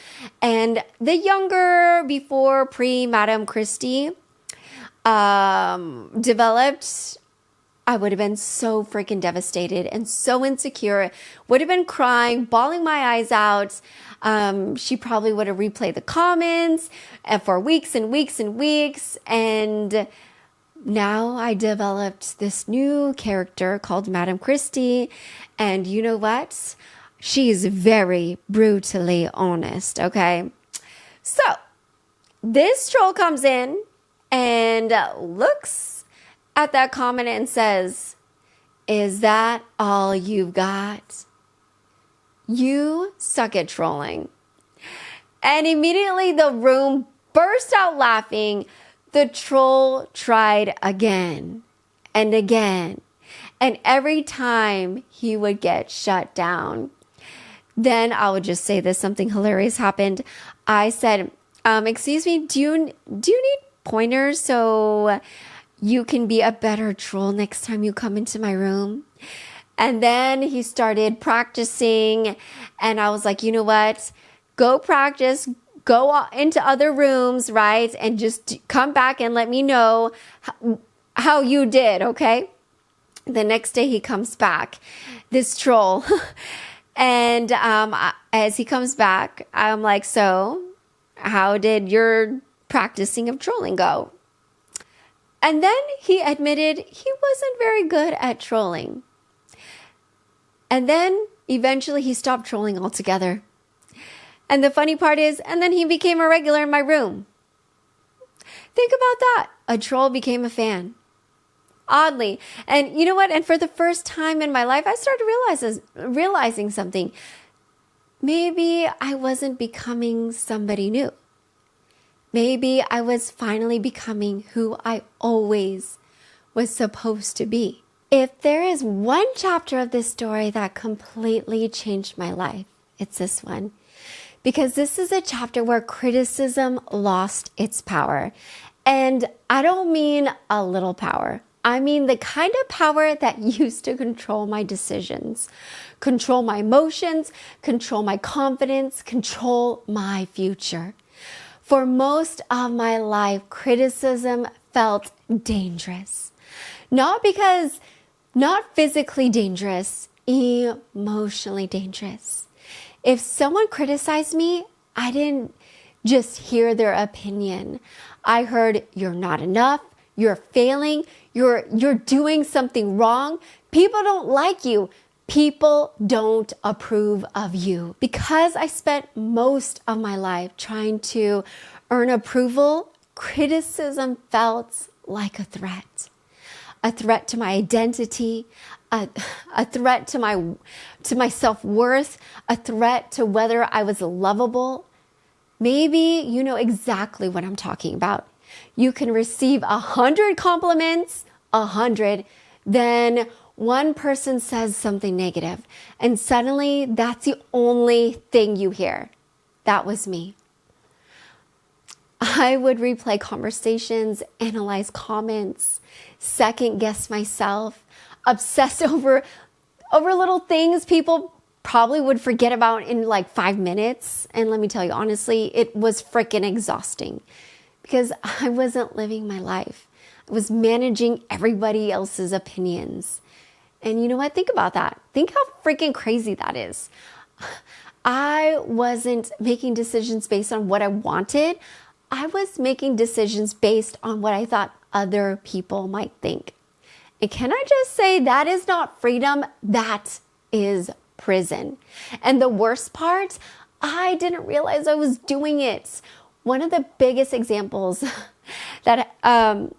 And the younger, pre-Madam Christy developed, I would have been so freaking devastated and so insecure, would have been crying, bawling my eyes out. She probably would have replayed the comments for weeks and weeks and weeks. And now I developed this new character called Madam Christy. And you know what? She's very brutally honest, okay? So this troll comes in and looks at that comment and says, "Is that all you've got? You suck at trolling." And immediately the room burst out laughing. The troll tried again and again. And every time he would get shut down. Then I would just say this, something hilarious happened. I said, "Excuse me, do you need pointers so you can be a better troll next time you come into my room?" And then he started practicing, and I was like, "You know what? Go practice, go into other rooms, right? And just come back and let me know how you did, okay?" The next day he comes back, this troll. And as he comes back, I'm like, "So how did your practicing of trolling go?" And then he admitted he wasn't very good at trolling. And then eventually he stopped trolling altogether. And the funny part is, and then he became a regular in my room. Think about that. A troll became a fan. Oddly. And you know what? And for the first time in my life, I started realizing something. Maybe I wasn't becoming somebody new. Maybe I was finally becoming who I always was supposed to be. If there is one chapter of this story that completely changed my life, it's this one. Because this is a chapter where criticism lost its power. And I don't mean a little power. I mean the kind of power that used to control my decisions, control my emotions, control my confidence, control my future. For most of my life, criticism felt dangerous. Not physically dangerous, emotionally dangerous. If someone criticized me, I didn't just hear their opinion. I heard, "You're not enough, you're failing, you're doing something wrong, people don't like you, people don't approve of you." Because I spent most of my life trying to earn approval, criticism felt like a threat. a threat to my identity, a threat to my self-worth, a threat to whether I was lovable. Maybe you know exactly what I'm talking about. You can receive 100 compliments, 100, then one person says something negative, and suddenly that's the only thing you hear. That was me. I would replay conversations, analyze comments, second guess myself, obsess over little things people probably would forget about in like 5 minutes. And let me tell you, honestly, it was freaking exhausting because I wasn't living my life. I was managing everybody else's opinions. And you know what? Think about that. Think how freaking crazy that is. I wasn't making decisions based on what I wanted. I was making decisions based on what I thought other people might think. And can I just say that is not freedom, that is prison. And the worst part, I didn't realize I was doing it. One of the biggest examples that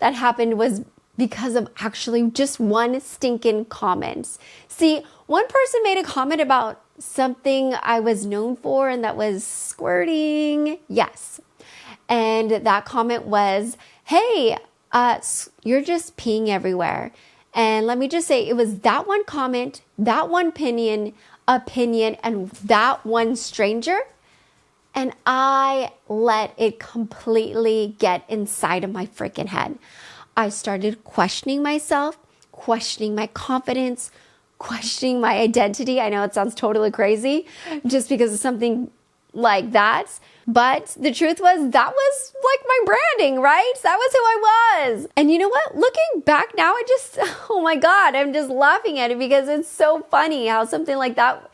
happened was because of actually just one stinking comment. See, one person made a comment about something I was known for, and that was squirting. Yes. And that comment was, hey, you're just peeing everywhere. And let me just say, it was that one comment, that one opinion, and that one stranger. And I let it completely get inside of my freaking head. I started questioning myself, questioning my confidence, questioning my identity. I know it sounds totally crazy just because of something like that. But the truth was, that was like my branding, right? That was who I was. And you know what? Looking back now, oh my God, I'm just laughing at it because it's so funny how something like that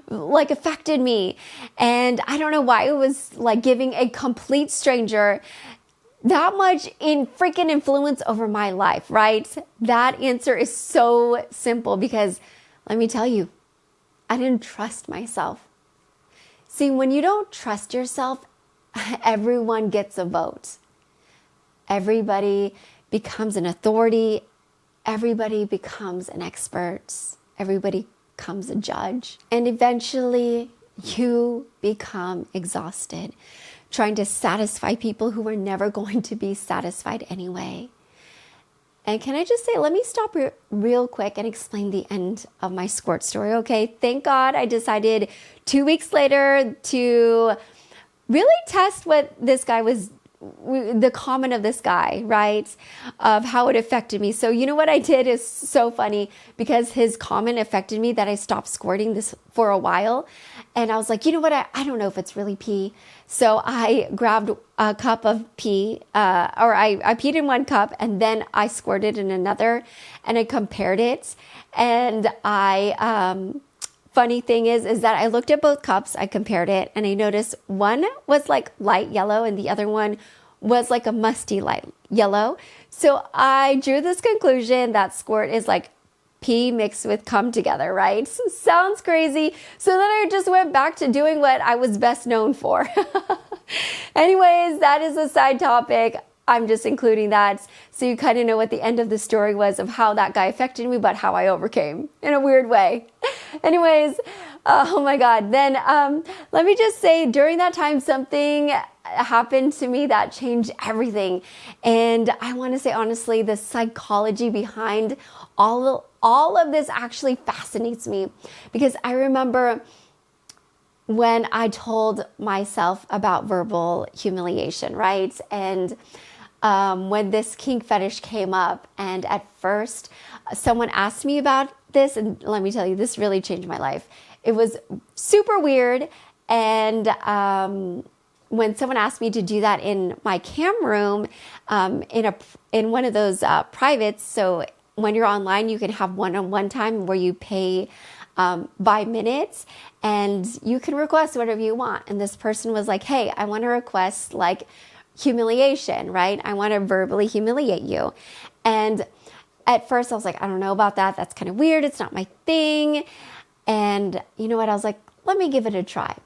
like affected me. And I don't know why it was like giving a complete stranger that much in freaking influence over my life, right? That answer is so simple because let me tell you, I didn't trust myself. See, when you don't trust yourself, everyone gets a vote. Everybody becomes an authority. Everybody becomes an expert. Everybody becomes a judge. And eventually, you become exhausted trying to satisfy people who are never going to be satisfied anyway. And can I just say, let me stop real quick and explain the end of my squirt story, okay? Thank God I decided 2 weeks later to really test what this guy was, the comment of this guy, right? Of how it affected me. So you know what I did is so funny because his comment affected me that I stopped squirting this for a while. And I was like, you know what? I don't know if it's really pee. So I grabbed a cup of pee, or I peed in one cup and then I squirted in another and I compared it. And funny thing is that I looked at both cups, I compared it, and I noticed one was like light yellow and the other one was like a musty light yellow. So I drew this conclusion that squirt is like pee mixed with cum together, right? Sounds crazy. So then I just went back to doing what I was best known for. Anyways, that is a side topic. I'm just including that so you kind of know what the end of the story was of how that guy affected me, but how I overcame in a weird way. Anyways, oh my God. Then let me just say, during that time, something happened to me that changed everything. And I want to say, honestly, the psychology behind all of this actually fascinates me because I remember when I told myself about verbal humiliation, right? And when this kink fetish came up, and at first someone asked me about this, and let me tell you, this really changed my life. It was super weird, and when someone asked me to do that in my cam room, in one of those privates, so when you're online, you can have one-on-one time where you pay by minutes and you can request whatever you want. And this person was like, hey, I want to request like humiliation, right? I want to verbally humiliate you. And at first I was like, I don't know about that. That's kind of weird. It's not my thing. And you know what? I was like, let me give it a try.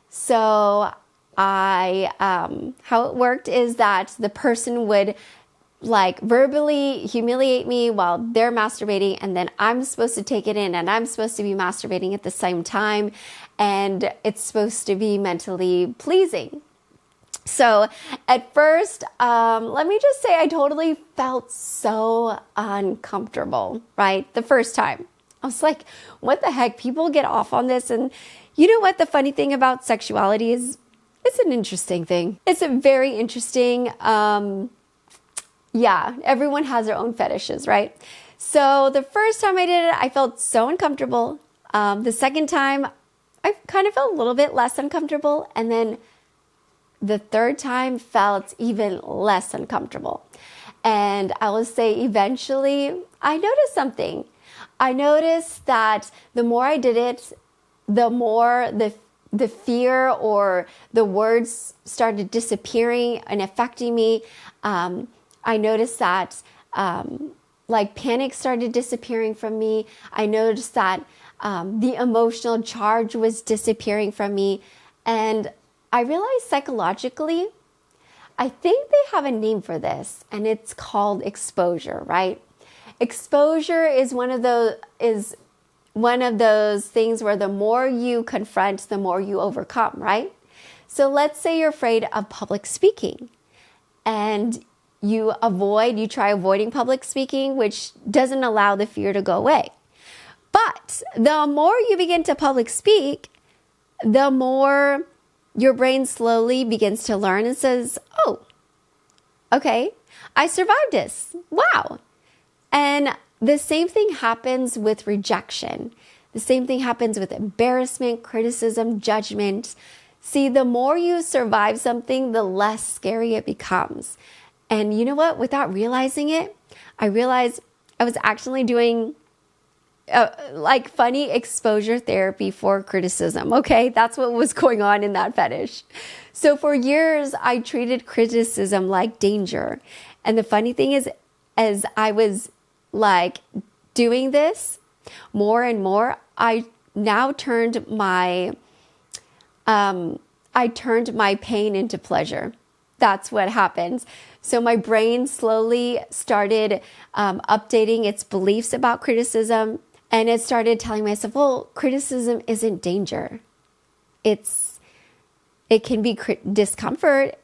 So how it worked is that the person would like verbally humiliate me while they're masturbating, and then I'm supposed to take it in and I'm supposed to be masturbating at the same time, and it's supposed to be mentally pleasing. So at first, let me just say I totally felt so uncomfortable, right? The first time. I was like, what the heck? People get off on this. And you know what the funny thing about sexuality is? It's an interesting thing. It's a very interesting, everyone has their own fetishes, right? So the first time I did it, I felt so uncomfortable. The second time, I kind of felt a little bit less uncomfortable. And then the third time felt even less uncomfortable. And I will say eventually I noticed something. I noticed that the more I did it, the more the fear or the words started disappearing and affecting me. I noticed that like panic started disappearing from me. I noticed that the emotional charge was disappearing from me. And I realized psychologically, I think they have a name for this, and it's called exposure, right? Exposure is one of those things where the more you confront, the more you overcome, right? So let's say you're afraid of public speaking and you try avoiding public speaking, which doesn't allow the fear to go away. But the more you begin to public speak, the more your brain slowly begins to learn and says, oh, okay, I survived this. Wow. And the same thing happens with rejection. The same thing happens with embarrassment, criticism, judgment. See, the more you survive something, the less scary it becomes. And you know what? Without realizing it, I realized I was actually doing like funny exposure therapy for criticism. Okay, that's what was going on in that fetish. So for years, I treated criticism like danger. And the funny thing is, as I was like doing this more and more, I now turned my pain into pleasure. That's what happens. So my brain slowly started updating its beliefs about criticism. And it started telling myself, well, criticism isn't danger. It can be discomfort,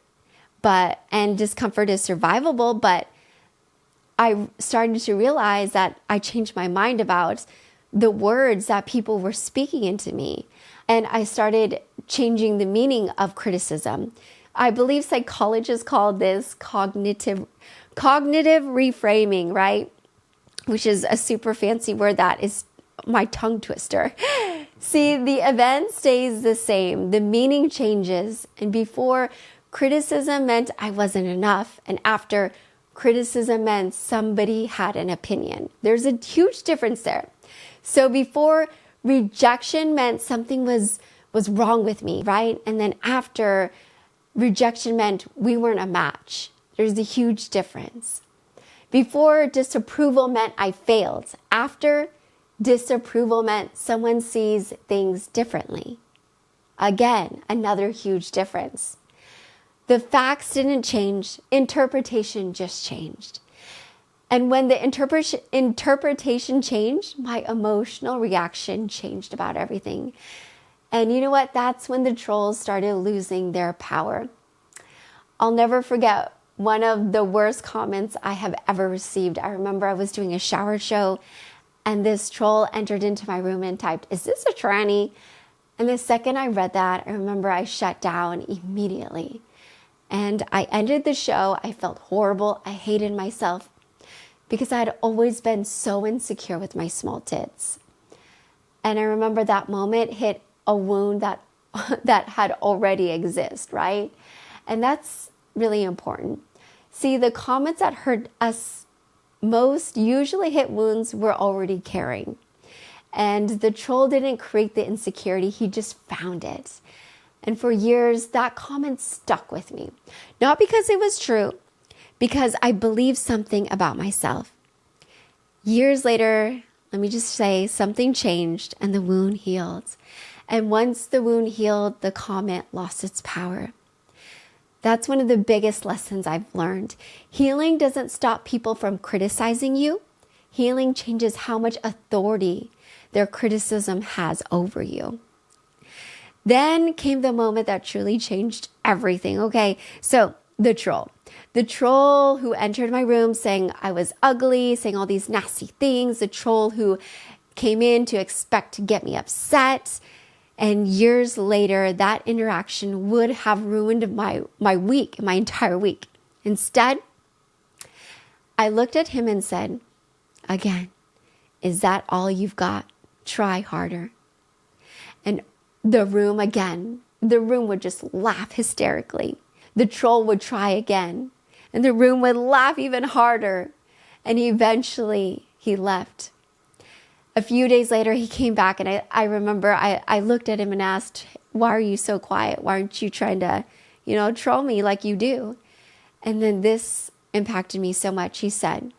and discomfort is survivable. But I started to realize that I changed my mind about the words that people were speaking into me. And I started changing the meaning of criticism. I believe psychologists call this cognitive reframing, right? Which is a super fancy word that is my tongue twister. See, the event stays the same. The meaning changes. And before, criticism meant I wasn't enough. And after, criticism meant somebody had an opinion. There's a huge difference there. So before, rejection meant something was wrong with me, right? And then after, rejection meant we weren't a match. There's a huge difference. Before, disapproval meant I failed. After, disapproval meant someone sees things differently. Again, another huge difference. The facts didn't change. Interpretation just changed. And when the interpretation changed, my emotional reaction changed about everything. And you know what? That's when the trolls started losing their power. I'll never forget one of the worst comments I have ever received. I remember I was doing a shower show and this troll entered into my room and typed, "Is this a tranny?" And the second I read that, I remember I shut down immediately. And I ended the show. I felt horrible. I hated myself because I had always been so insecure with my small tits. And I remember that moment hit a wound that had already existed, right? And that's really important. See, the comments that hurt us most usually hit wounds we're already carrying. And the troll didn't create the insecurity, he just found it. And for years, that comment stuck with me. Not because it was true, because I believed something about myself. Years later, let me just say, something changed and the wound healed. And once the wound healed, the comment lost its power. That's one of the biggest lessons I've learned. Healing doesn't stop people from criticizing you. Healing changes how much authority their criticism has over you. Then came the moment that truly changed everything. Okay, so the troll who entered my room saying I was ugly, saying all these nasty things, the troll who came in to expect to get me upset. And years later, that interaction would have ruined my week, my entire week. Instead, I looked at him and said, again, is that all you've got? Try harder. And the room would just laugh hysterically. The troll would try again, and the room would laugh even harder. And eventually he left. A few days later, he came back, and I remember I looked at him and asked, why are you so quiet? Why aren't you trying to, troll me like you do? And then this impacted me so much. He said,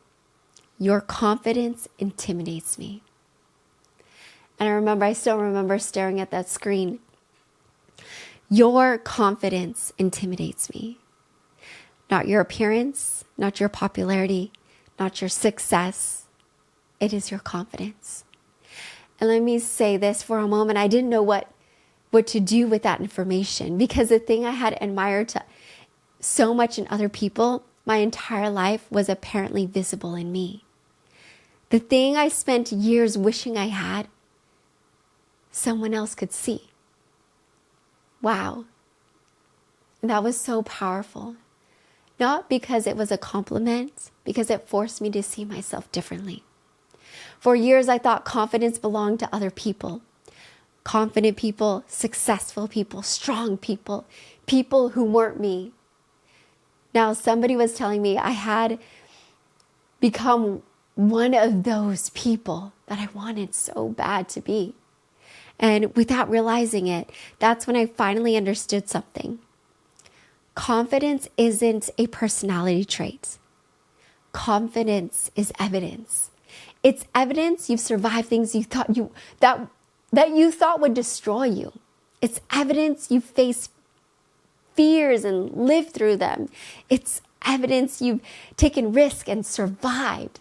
your confidence intimidates me. And I still remember staring at that screen. Your confidence intimidates me. Not your appearance, not your popularity, not your success. It is your confidence. And let me say this for a moment. I didn't know what to do with that information, because the thing I had admired so much in other people my entire life was apparently visible in me. The thing I spent years wishing I had, someone else could see. Wow. That was so powerful. Not because it was a compliment, because it forced me to see myself differently. For years, I thought confidence belonged to other people. Confident people, successful people, strong people, people who weren't me. Now, somebody was telling me I had become one of those people that I wanted so bad to be. And without realizing it, that's when I finally understood something. Confidence isn't a personality trait. Confidence is evidence. It's evidence you've survived things you thought that you thought would destroy you. It's evidence you faced fears and lived through them. It's evidence you've taken risk and survived.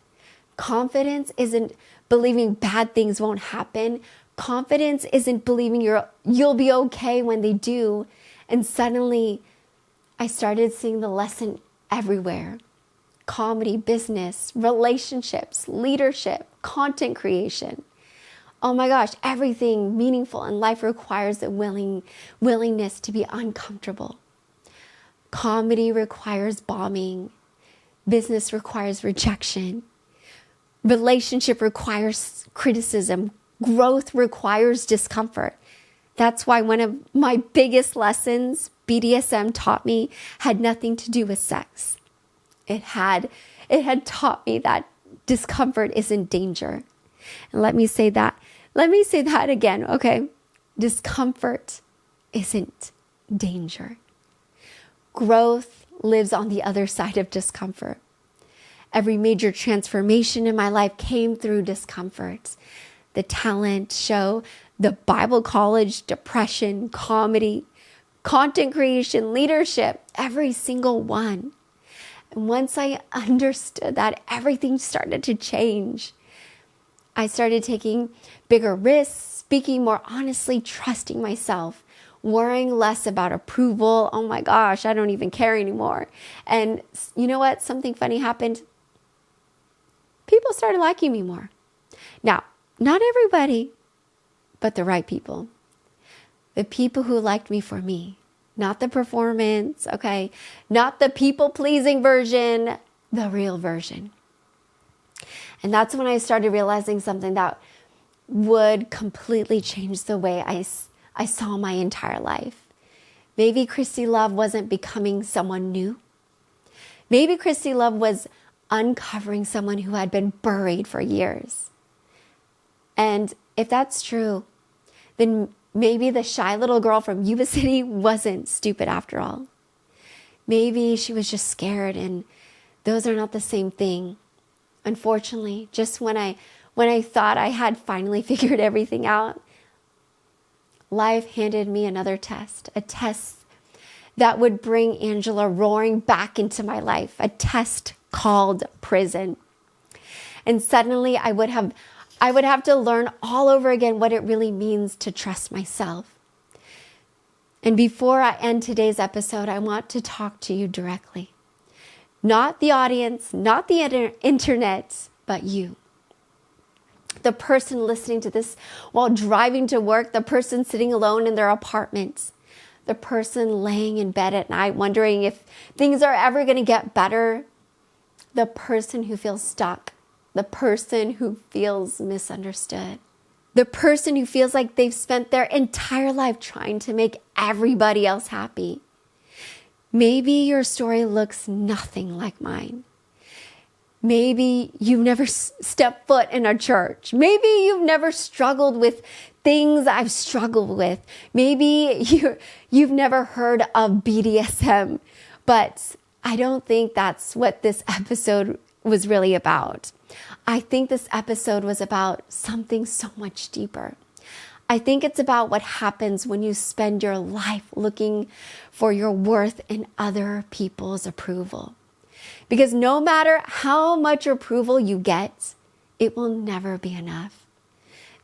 Confidence isn't believing bad things won't happen. Confidence isn't believing you'll be okay when they do. And suddenly, I started seeing the lesson everywhere. Comedy, business, relationships, leadership, content creation. Oh my gosh, everything meaningful in life requires a willingness to be uncomfortable. Comedy requires bombing. Business requires rejection. Relationship requires criticism. Growth requires discomfort. That's why one of my biggest lessons BDSM taught me had nothing to do with sex. It had taught me that discomfort isn't danger. And let me say that again, okay? Discomfort isn't danger. Growth lives on the other side of discomfort. Every major transformation in my life came through discomfort. The talent show, the Bible college, depression, comedy, content creation, leadership, every single one. And once I understood that, everything started to change. I started taking bigger risks, speaking more honestly, trusting myself, worrying less about approval. Oh my gosh, I don't even care anymore. And you know what? Something funny happened. People started liking me more. Now, not everybody, but the right people. The people who liked me for me. Not the performance, okay? Not the people-pleasing version, the real version. And that's when I started realizing something that would completely change the way I saw my entire life. Maybe Christy Love wasn't becoming someone new. Maybe Christy Love was uncovering someone who had been buried for years. And if that's true, then maybe the shy little girl from Yuba City wasn't stupid after all. Maybe she was just scared, and those are not the same thing. Unfortunately, just when I thought I had finally figured everything out, life handed me another test, a test that would bring Angela roaring back into my life, a test called prison. And suddenly I would have to learn all over again what it really means to trust myself. And before I end today's episode, I want to talk to you directly. Not the audience, not the internet, but you. The person listening to this while driving to work, the person sitting alone in their apartment, the person laying in bed at night wondering if things are ever going to get better, the person who feels stuck, the person who feels misunderstood, the person who feels like they've spent their entire life trying to make everybody else happy. Maybe your story looks nothing like mine. Maybe you've never stepped foot in a church. Maybe you've never struggled with things I've struggled with. Maybe you've never heard of BDSM, but I don't think that's what this episode was really about. I think this episode was about something so much deeper. I think it's about what happens when you spend your life looking for your worth in other people's approval. Because no matter how much approval you get, it will never be enough.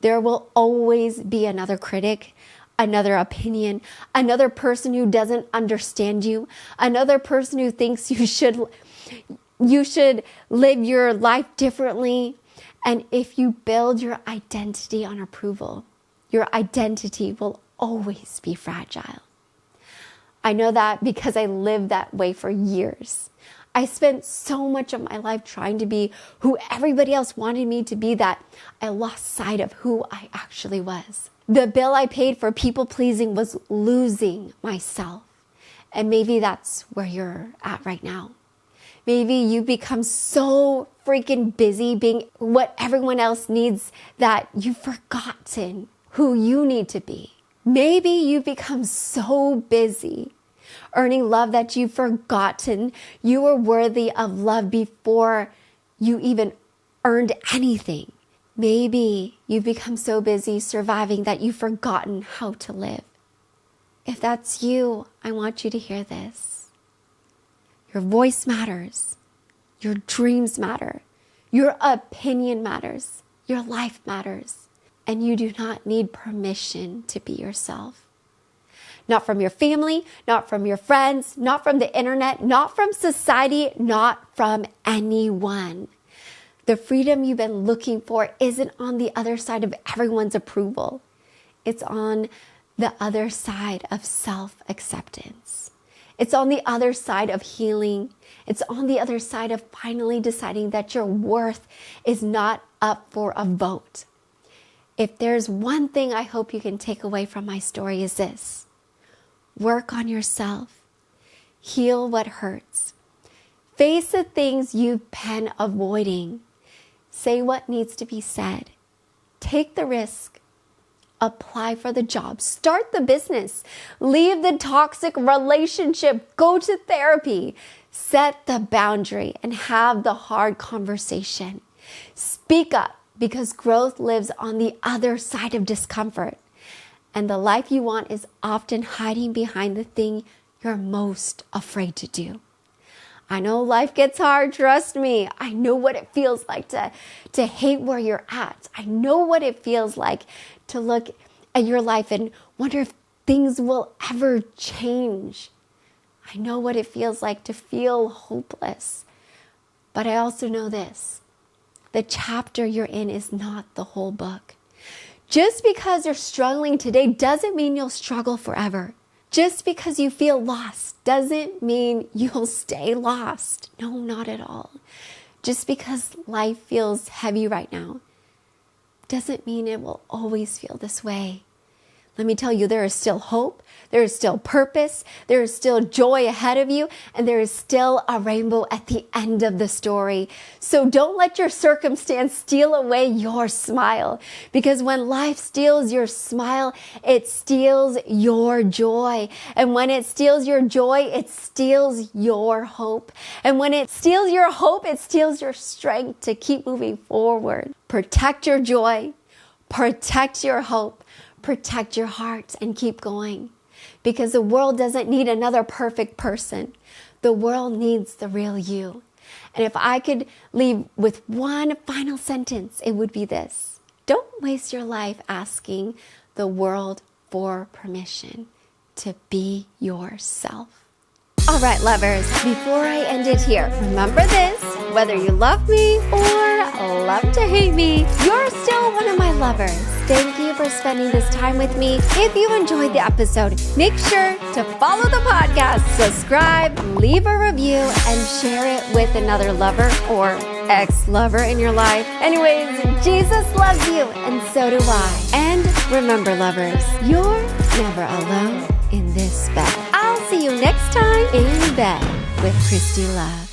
There will always be another critic, another opinion, another person who doesn't understand you, another person who thinks you should live your life differently. And if you build your identity on approval, your identity will always be fragile. I know that because I lived that way for years. I spent so much of my life trying to be who everybody else wanted me to be that I lost sight of who I actually was. The bill I paid for people pleasing was losing myself. And maybe that's where you're at right now. Maybe you become so freaking busy being what everyone else needs that you've forgotten who you need to be. Maybe you become so busy earning love that you've forgotten you were worthy of love before you even earned anything. Maybe you've become so busy surviving that you've forgotten how to live. If that's you, I want you to hear this. Your voice matters. Your dreams matter. Your opinion matters. Your life matters. And you do not need permission to be yourself. Not from your family, not from your friends, not from the internet, not from society, not from anyone. The freedom you've been looking for isn't on the other side of everyone's approval. It's on the other side of self-acceptance. It's on the other side of healing. It's on the other side of finally deciding that your worth is not up for a vote. If there's one thing I hope you can take away from my story is this. Work on yourself. Heal what hurts. Face the things you've been avoiding. Say what needs to be said. Take the risk. Apply for the job. Start the business. Leave the toxic relationship. Go to therapy. Set the boundary and have the hard conversation. Speak up because growth lives on the other side of discomfort. And the life you want is often hiding behind the thing you're most afraid to do. I know life gets hard, trust me. I know what it feels like to hate where you're at. I know what it feels like to look at your life and wonder if things will ever change. I know what it feels like to feel hopeless. But I also know this. The chapter you're in is not the whole book. Just because you're struggling today doesn't mean you'll struggle forever. Just because you feel lost doesn't mean you'll stay lost. No, not at all. Just because life feels heavy right now doesn't mean it will always feel this way. Let me tell you, there is still hope, there is still purpose, there is still joy ahead of you, and there is still a rainbow at the end of the story. So don't let your circumstance steal away your smile, because when life steals your smile, it steals your joy. And when it steals your joy, it steals your hope. And when it steals your hope, it steals your strength to keep moving forward. Protect your joy, protect your hope, protect your heart and keep going. because the world doesn't need another perfect person. The world needs the real you. And if I could leave with one final sentence, it would be this. Don't waste your life asking the world for permission to be yourself. All right, lovers, before I end it here, remember this, whether you love me or love to hate me, you're still one of my lovers. Thank you for spending this time with me. If you enjoyed the episode, make sure to follow the podcast, subscribe, leave a review, and share it with another lover or ex-lover in your life. Anyways, Jesus loves you, and so do I. And remember, lovers, you're never alone in this bed. I'll see you next time in bed with Christy Love.